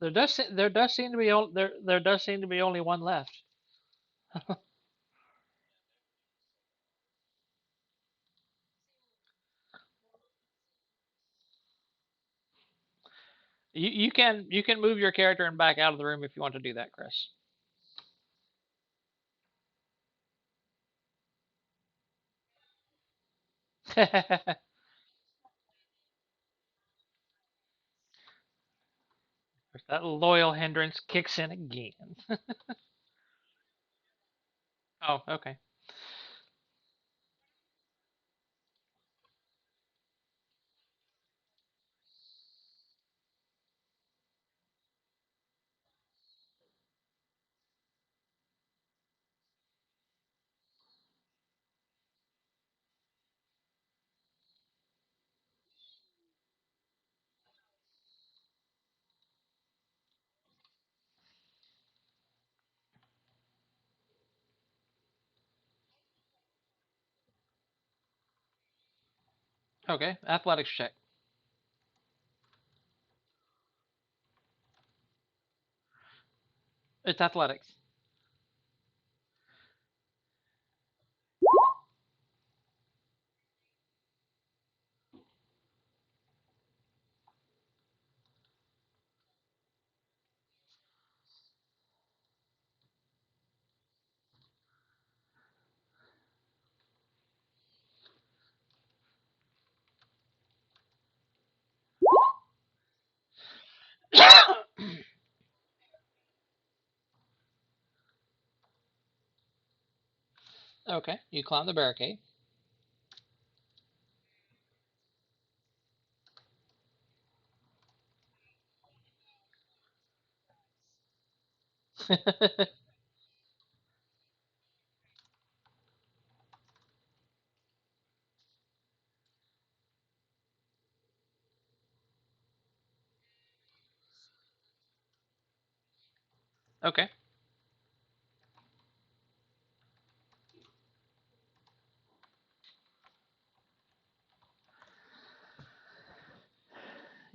There does seem to be only one left. You can move your character and back out of the room if you want to do that, Chris. That loyal hindrance kicks in again. Oh, okay. Okay, athletics check. It's athletics. Okay, you climb the barricade. Okay.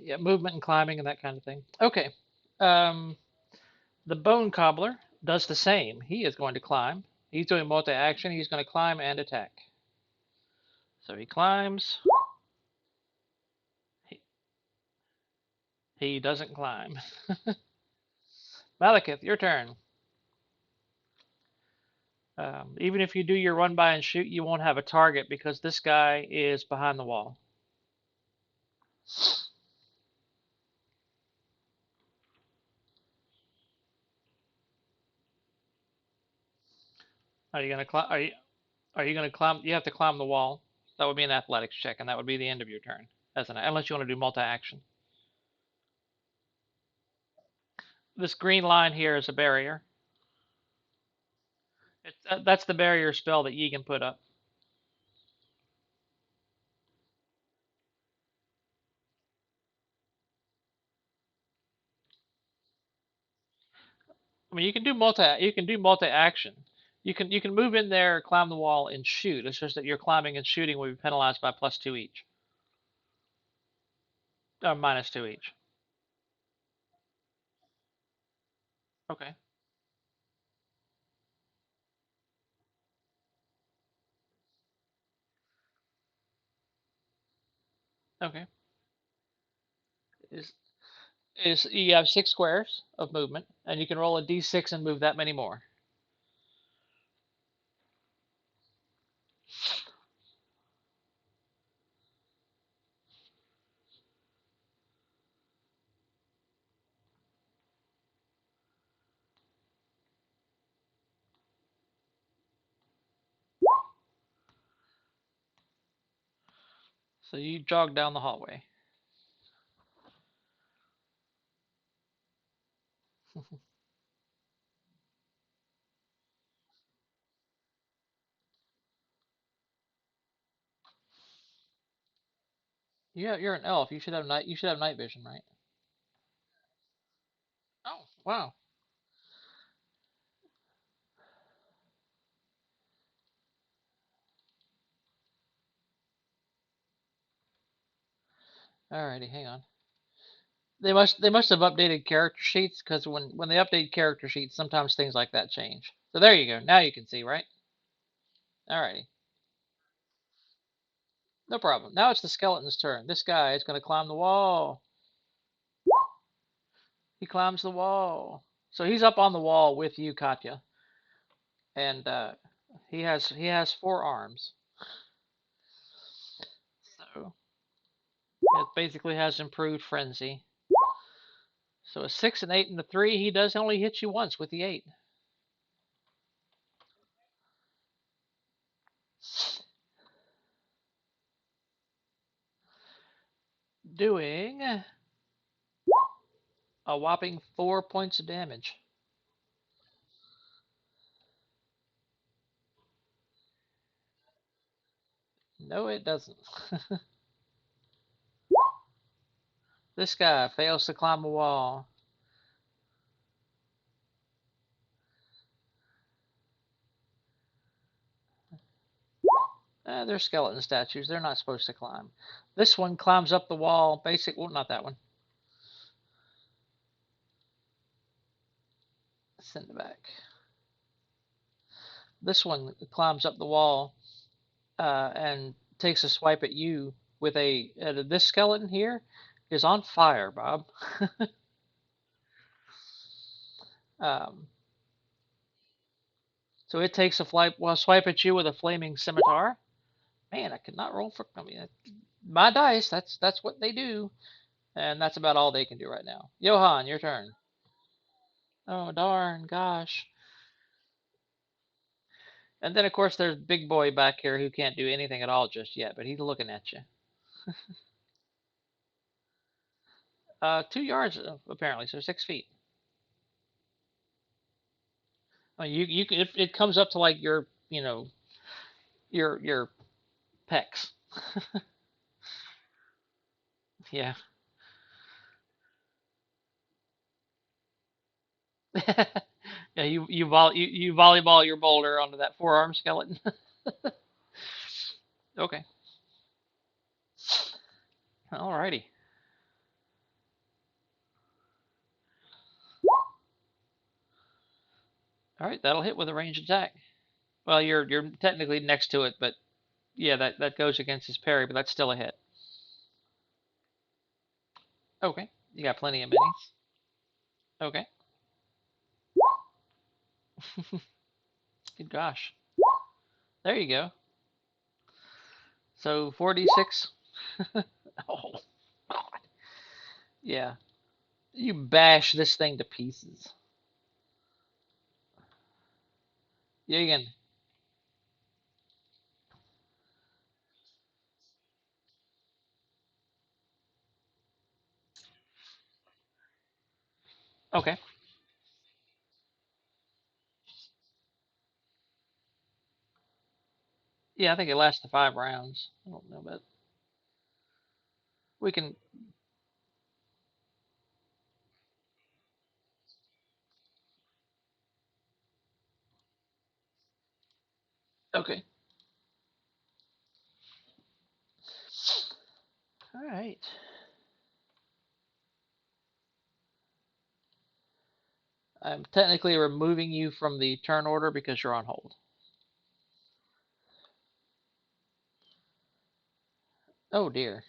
Yeah, movement and climbing and that kind of thing. Okay. Um, the bone cobbler does the same. He is going to climb. He's doing multi-action. He's going to climb and attack. So he climbs. He, he doesn't climb. Malekith, your turn. Even if you do your run by and shoot, you won't have a target because this guy is behind the wall. Are you gonna climb? Are you gonna climb? You have to climb the wall. That would be an athletics check, and that would be the end of your turn. Unless you want to do multi-action. This green line here is a barrier. That's the barrier spell that Yegan put up. I mean, you can do multi-action. You can move in there, climb the wall, and shoot. It's just that your climbing and shooting will be penalized by +2 each, or -2 each. Okay. Okay. Is is you have 6 squares of movement, and you can roll a d6 and move that many more. So you jog down the hallway. You're an elf. You should have night vision, right? Oh, wow. Alrighty, hang on. They must have updated character sheets because when they update character sheets, sometimes things like that change. So there you go. Now you can see, right? Alrighty, no problem. Now it's the skeleton's turn. This guy is going to climb the wall. He climbs the wall. So he's up on the wall with you, Katya, and he has 4 arms. So it basically has improved frenzy. So a 6, an 8, and a 3. He does only hit you once with the 8. Doing a whopping 4 points of damage. No, it doesn't. This guy fails to climb a wall. They're skeleton statues. They're not supposed to climb. This one climbs up the wall. Well, not that one. Send it back. This one climbs up the wall and takes a swipe at you with this skeleton here is on fire, Bob. um, so it takes a swipe at you with a flaming scimitar. Man, I could not roll for. I mean, my dice. That's what they do, and that's about all they can do right now. Johan, your turn. Oh darn, gosh. And then of course there's Big Boy back here who can't do anything at all just yet, but he's looking at you. 2 yards apparently, so 6 feet. I mean, you if it comes up to like your pecs. Yeah. Yeah, you volleyball your boulder onto that forearm skeleton. Okay. Alrighty. All right, that'll hit with a ranged attack. Well, you're technically next to it, but yeah, that goes against his parry, but that's still a hit. Okay, you got plenty of minis. Okay. Good gosh. There you go. So 4d6. Oh, God. Yeah. You bash this thing to pieces. Yagan. Okay. Yeah, I think it lasts to 5 rounds. I don't know, but we can. Okay. All right. I'm technically removing you from the turn order because you're on hold. Oh dear.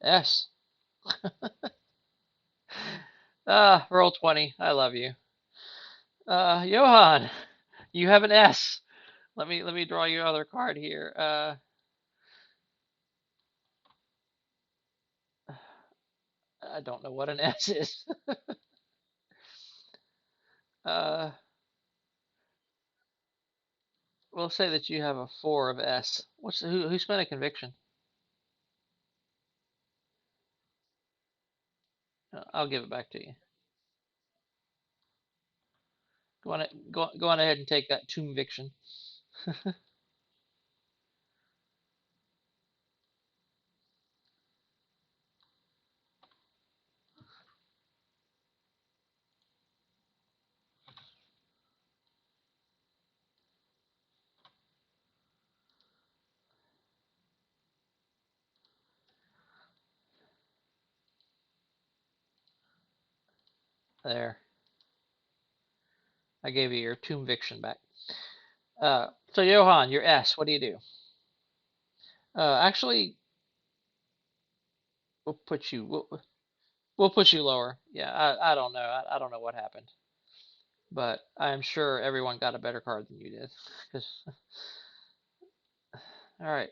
S. Roll 20. I love you. Johan, you have an S. Let me draw your other card here. I don't know what an S is. uh, we'll say that you have a 4 of S. Who spent a conviction? I'll give it back to you. Go on ahead and take that conviction. There. I gave you your conviction back. So Johan, your S. What do you do? Actually, we'll put you. We'll put you lower. Yeah, I don't know. I don't know what happened, but I'm sure everyone got a better card than you did. 'Cause, all right,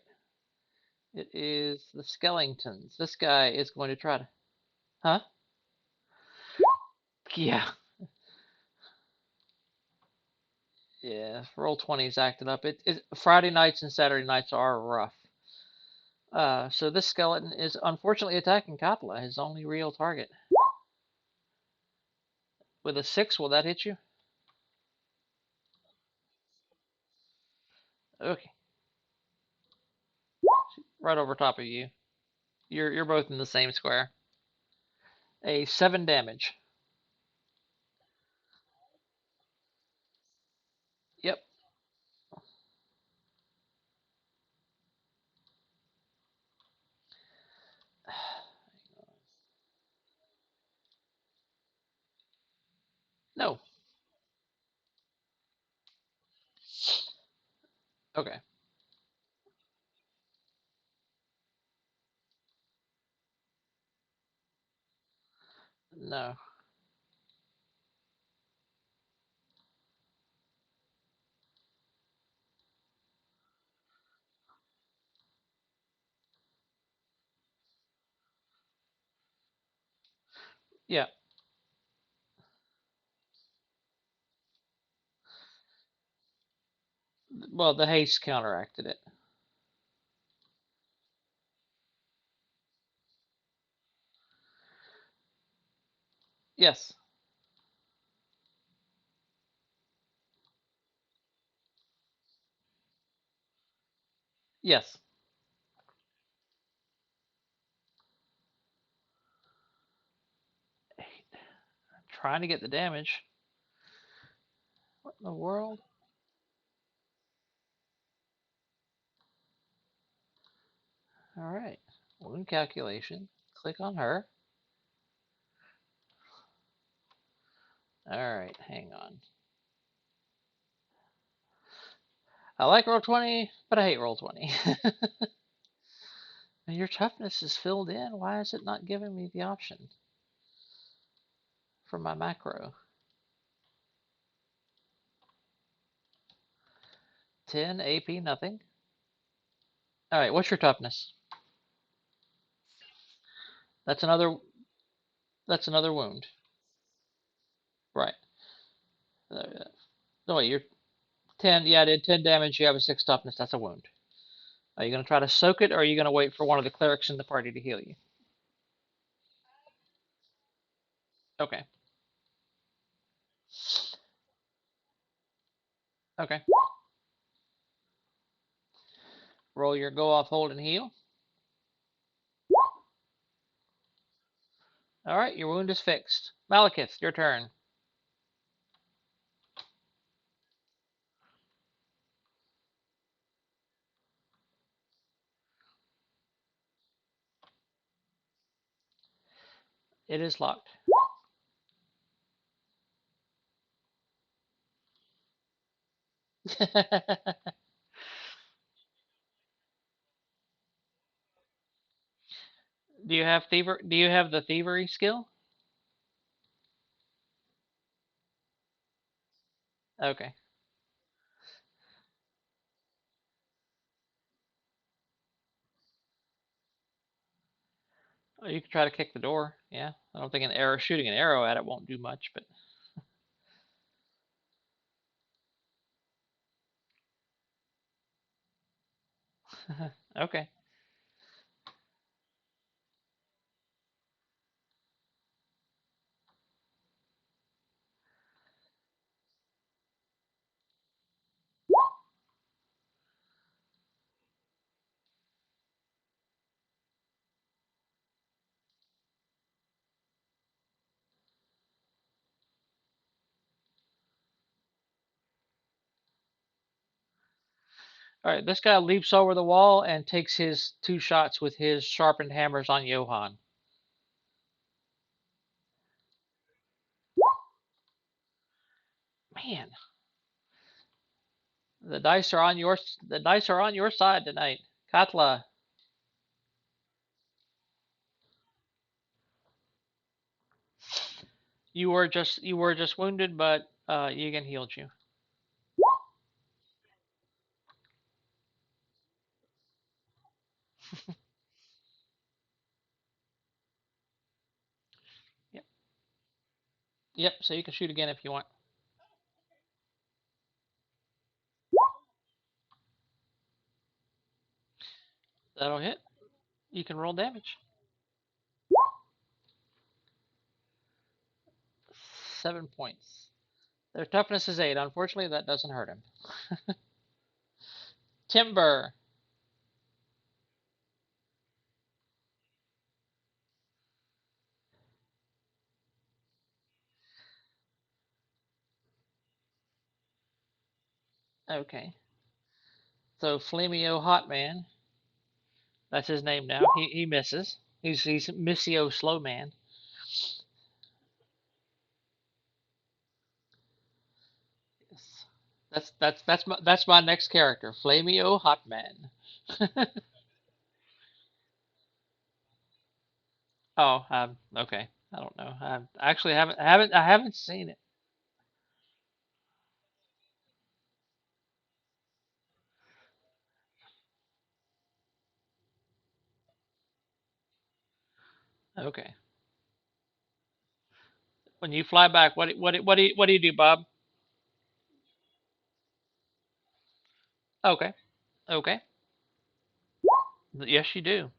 it is the skeletons. This guy is going to try to. Huh? Yeah. Yeah. Roll 20's acted up. Friday nights and Saturday nights are rough. So this skeleton is unfortunately attacking Katla, his only real target. With a 6, will that hit you? Okay. Right over top of you. You're both in the same square. A 7 damage. Yep. Okay. No. Yeah. Well, the haste counteracted it. Yes. Yes. Trying to get the damage. What in the world? All right. Wound calculation. Click on her. All right. Hang on. I like Roll20, but I hate Roll20. Your toughness is filled in. Why is it not giving me the option for my macro? 10 AP, nothing. All right. What's your toughness? That's another. That's another wound. Right. No, wait. You're 10. Yeah, I did 10 damage. You have a 6 toughness. That's a wound. Are you going to try to soak it, or are you going to wait for one of the clerics in the party to heal you? Okay. Okay. Roll your go off, hold, and heal. All right, your wound is fixed. Malekith, your turn. It is locked. Do you have thiever? Do you have the thievery skill? Okay. Oh, you can try to kick the door. Yeah. I don't think an arrow shooting an arrow at it won't do much, but okay. All right. This guy leaps over the wall and takes his 2 shots with his sharpened hammers on Johann. Man, the dice are on your side tonight. Katla, you were just wounded, but Egan healed you. Yep. Yep. So you can shoot again if you want. That'll hit. You can roll damage. 7 points. Their toughness is 8. Unfortunately, that doesn't hurt him. Timber. Okay. So Flamio Hotman. That's his name now. He misses. He's Missio Slowman. Yes. That's my next character, Flameo Hotman. Oh, okay. I don't know. I actually haven't seen it. Okay. When you fly back, what do you do, Bob? Okay. Okay. Yes, you do.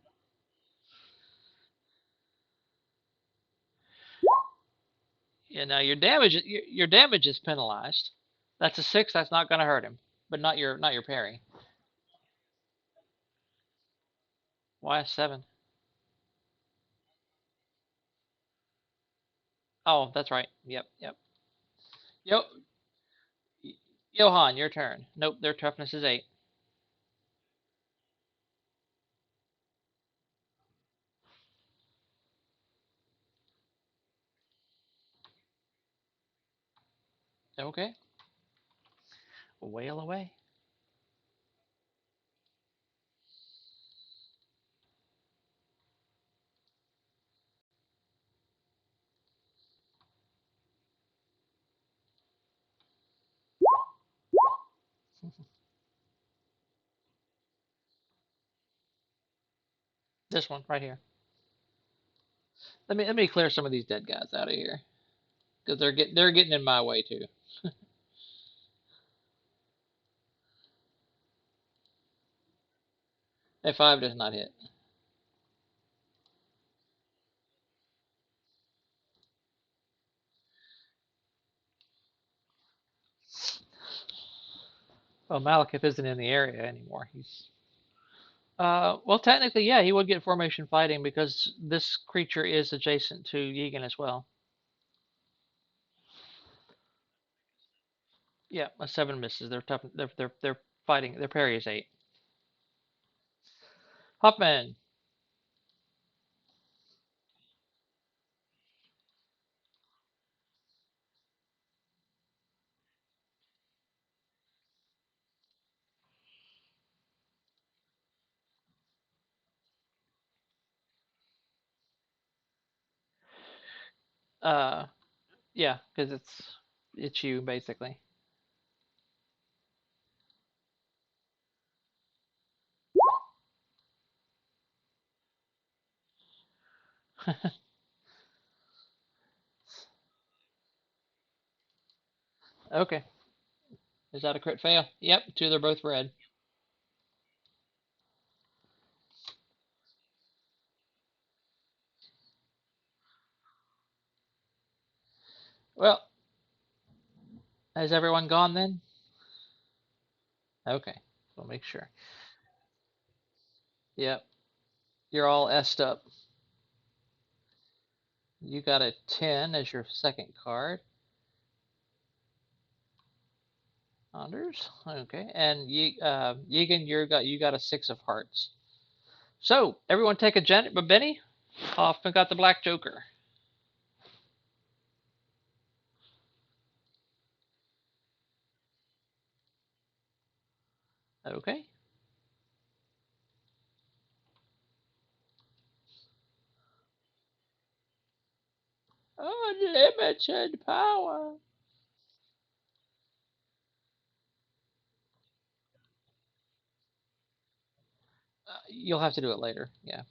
Yeah. Now your damage is penalized. That's a 6. That's not going to hurt him, but not your parry. Why a 7? Oh, that's right. Yep. Yep. Yo, Johan, your turn. Nope. Their toughness is 8. Okay. Wail away. This one right here. Let me clear some of these dead guys out of here because they're getting in my way too. A 5 does not hit. Well, Malekith isn't in the area anymore. He's well, technically, yeah, he would get formation fighting because this creature is adjacent to Yegan as well. Yeah, a 7 misses. They're tough. They're fighting. Their parry is 8. Hoffman. Uh, yeah, because it's you basically. Okay, is that a crit fail? Yep, 2. They're both red. Well, has everyone gone then? Okay, we'll make sure. Yep, you're all s'd up. You got a 10 as your second card. Anders, okay, and Yegan, you got a 6 of hearts. So everyone take a Janet, but Benny, Hoffman got the black joker. Okay. Unlimited power. You'll have to do it later, yeah,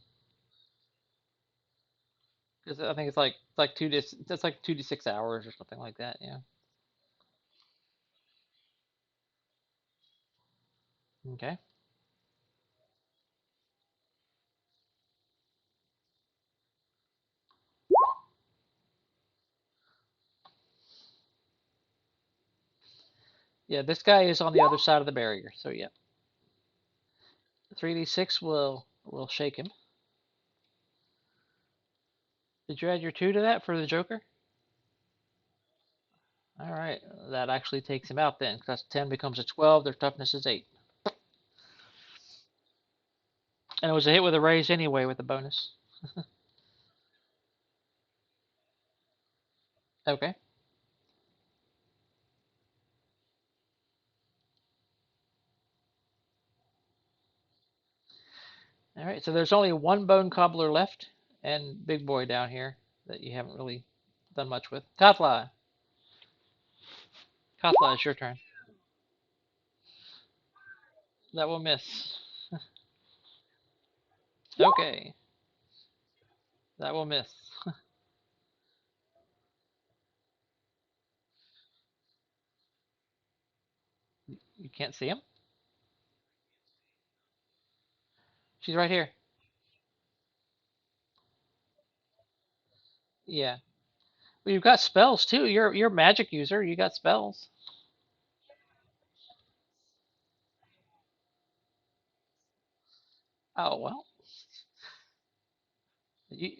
because I think it's like 2 to 6 hours or something like that. Yeah. Okay. Yeah, this guy is on the other side of the barrier, so yeah. 3d6 will shake him. Did you add your 2 to that for the joker? All right, that actually takes him out then, because 10 becomes a 12. Their toughness is 8, and it was a hit with a raise anyway with the bonus. Okay. All right, so there's only one bone cobbler left, and Big Boy down here that you haven't really done much with. Katla, Katla, it's your turn. That will miss. Okay, that will miss. You can't see him? She's right here. Yeah. Well, you've got spells too. You're a magic user. You got spells. Oh well. You,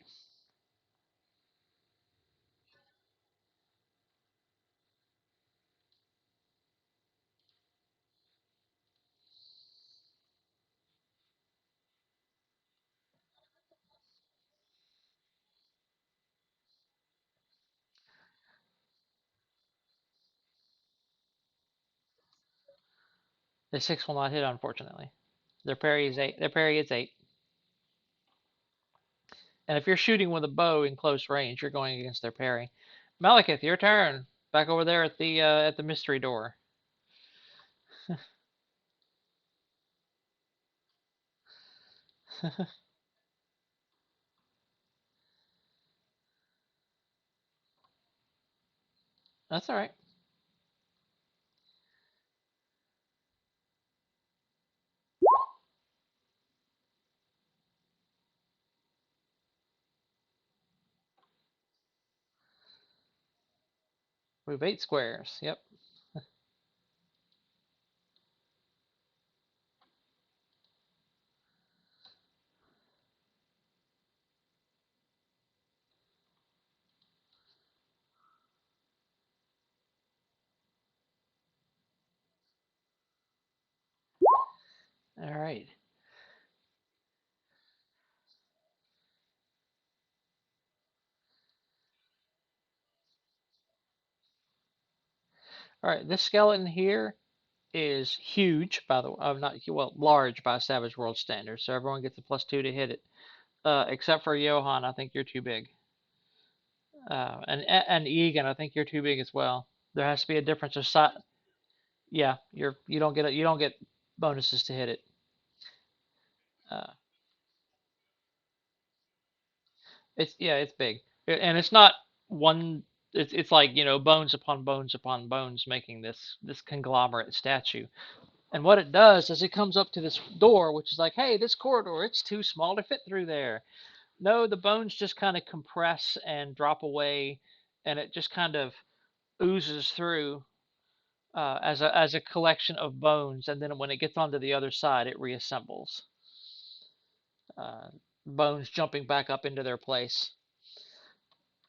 the six will not hit, unfortunately. Their parry is eight. Their parry is eight. And if you're shooting with a bow in close range, you're going against their parry. Malekith, your turn. Back over there at the mystery door. That's all right. We have eight squares. Yep. All right. All right. This skeleton here is huge, by the way. Not well, large by Savage World standards. So everyone gets a +2 to hit it, except for Johan. I think you're too big. And Egan, I think you're too big as well. There has to be a difference of size. Yeah, you don't get bonuses to hit it. Uh, it's big, and it's not one. It's like bones upon bones upon bones making this conglomerate statue. And what it does is it comes up to this door, which is like, hey, this corridor, it's too small to fit through there. No, the bones just kind of compress and drop away, and it just kind of oozes through as a collection of bones, and then when it gets onto the other side, it reassembles. Uh, Bones jumping back up into their place,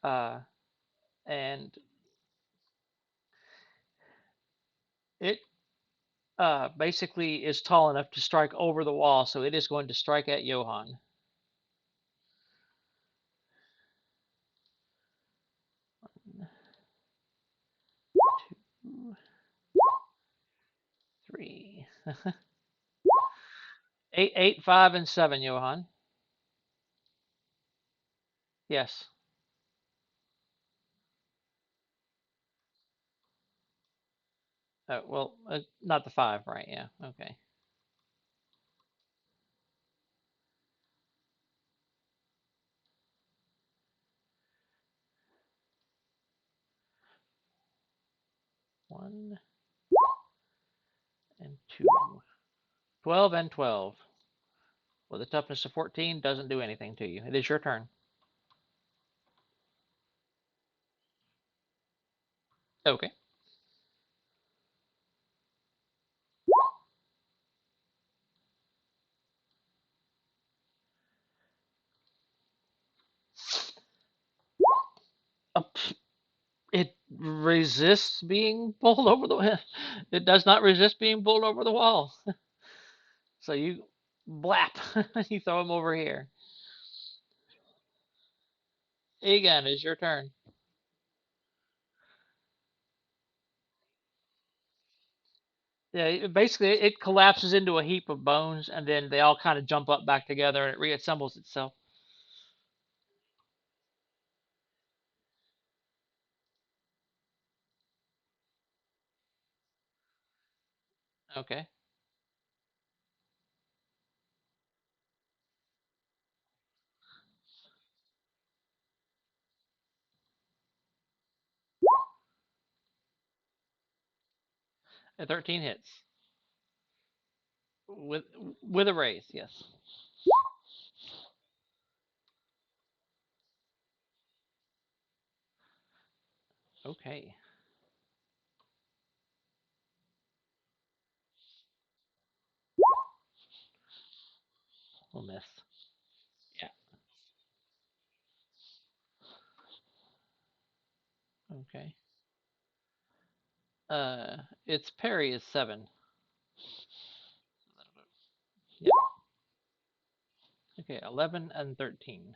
uh, and it basically is tall enough to strike over the wall, so it is going to strike at Johan. Two, three, eight, 5, and 7, Johan. Yes. Well, not the 5, right? Yeah. Okay. One and two. 12 and 12. With a toughness of 14, doesn't do anything to you. It is your turn. Okay. Uh, it resists being pulled over the. It does not resist being pulled over the wall. So you blap. You throw him over here. Egan, is your turn. Yeah, basically it collapses into a heap of bones, and then they all kind of jump up back together, and it reassembles itself. Okay, a 13 hits with with a raise. Yes. Okay, we'll miss. Yeah. Okay. Uh, its parry is 7. Yep. Okay, 11 and 13.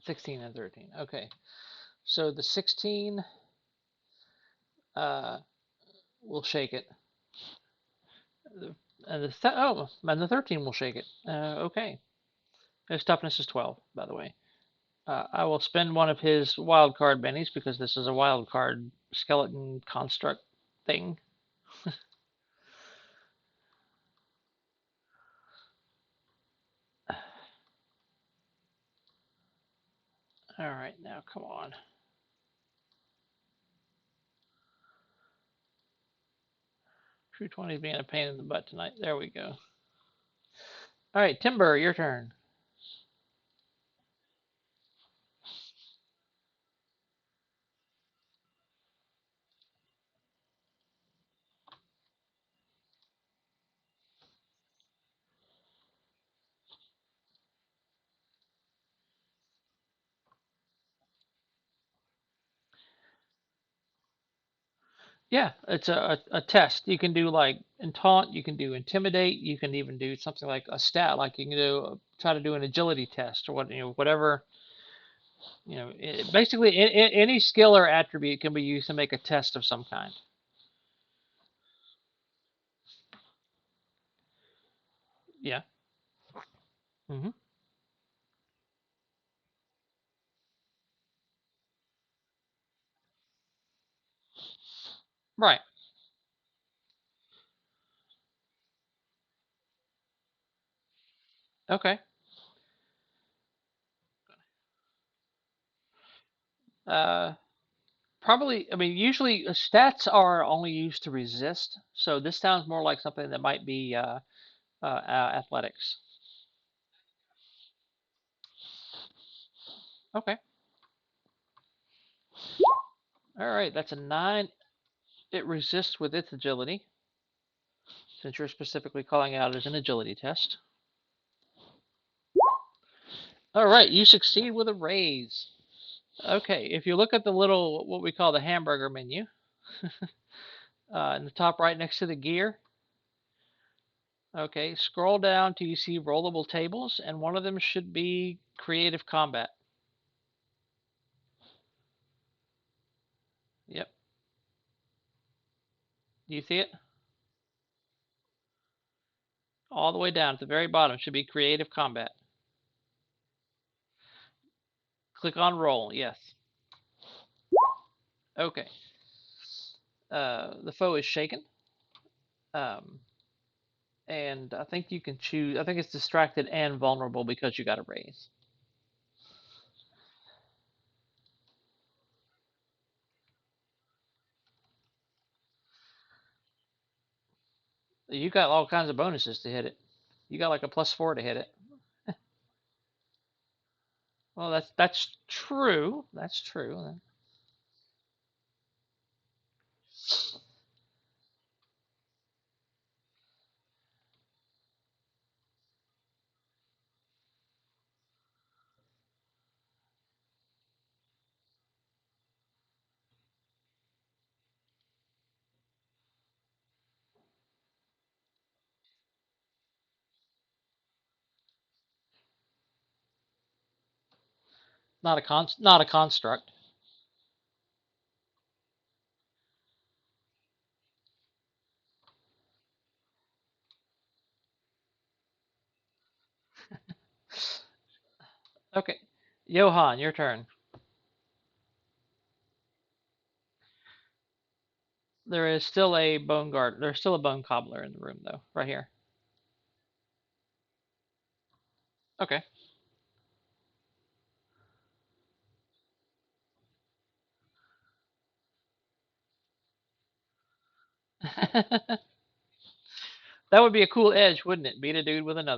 16 and 13. Okay. So the 16 uh will shake it. And and the 13 will shake it. Okay. His toughness is 12, by the way. I will spend one of his wild card bennies because this is a wild card skeleton construct thing. All right, now come on. 220 is being a pain in the butt tonight. There we go. All right, Timber, your turn. Yeah, it's a test. You can do like in taunt, you can do intimidate, you can even do something like a stat, like you can do try to do an agility test or whatever. Basically any skill or attribute can be used to make a test of some kind. Yeah. Hmm. Right. Okay. Uh, Probably. I mean, usually stats are only used to resist, so this sounds more like something that might be athletics. Okay. All right. That's a 9. It resists with its agility, since you're specifically calling out as an agility test. All right. You succeed with a raise. Okay. If you look at the little what we call the hamburger menu in the top right next to the gear. Okay. Scroll down till you see rollable tables, and one of them should be creative combat. Yep. Do you see it? All the way down at the very bottom should be creative combat. Click on roll. Yes. Okay. The foe is shaken. Um, and I think you can choose. I think it's distracted and vulnerable because you got a raise. You got all kinds of bonuses to hit it. You got like a +4 to hit it. Well, that's true. That's true. Not a construct. Okay. Johan, your turn. There is still a bone guard. There's still a bone cobbler in the room, though, right here. Okay. That would be a cool edge, wouldn't it? Beat a dude with another.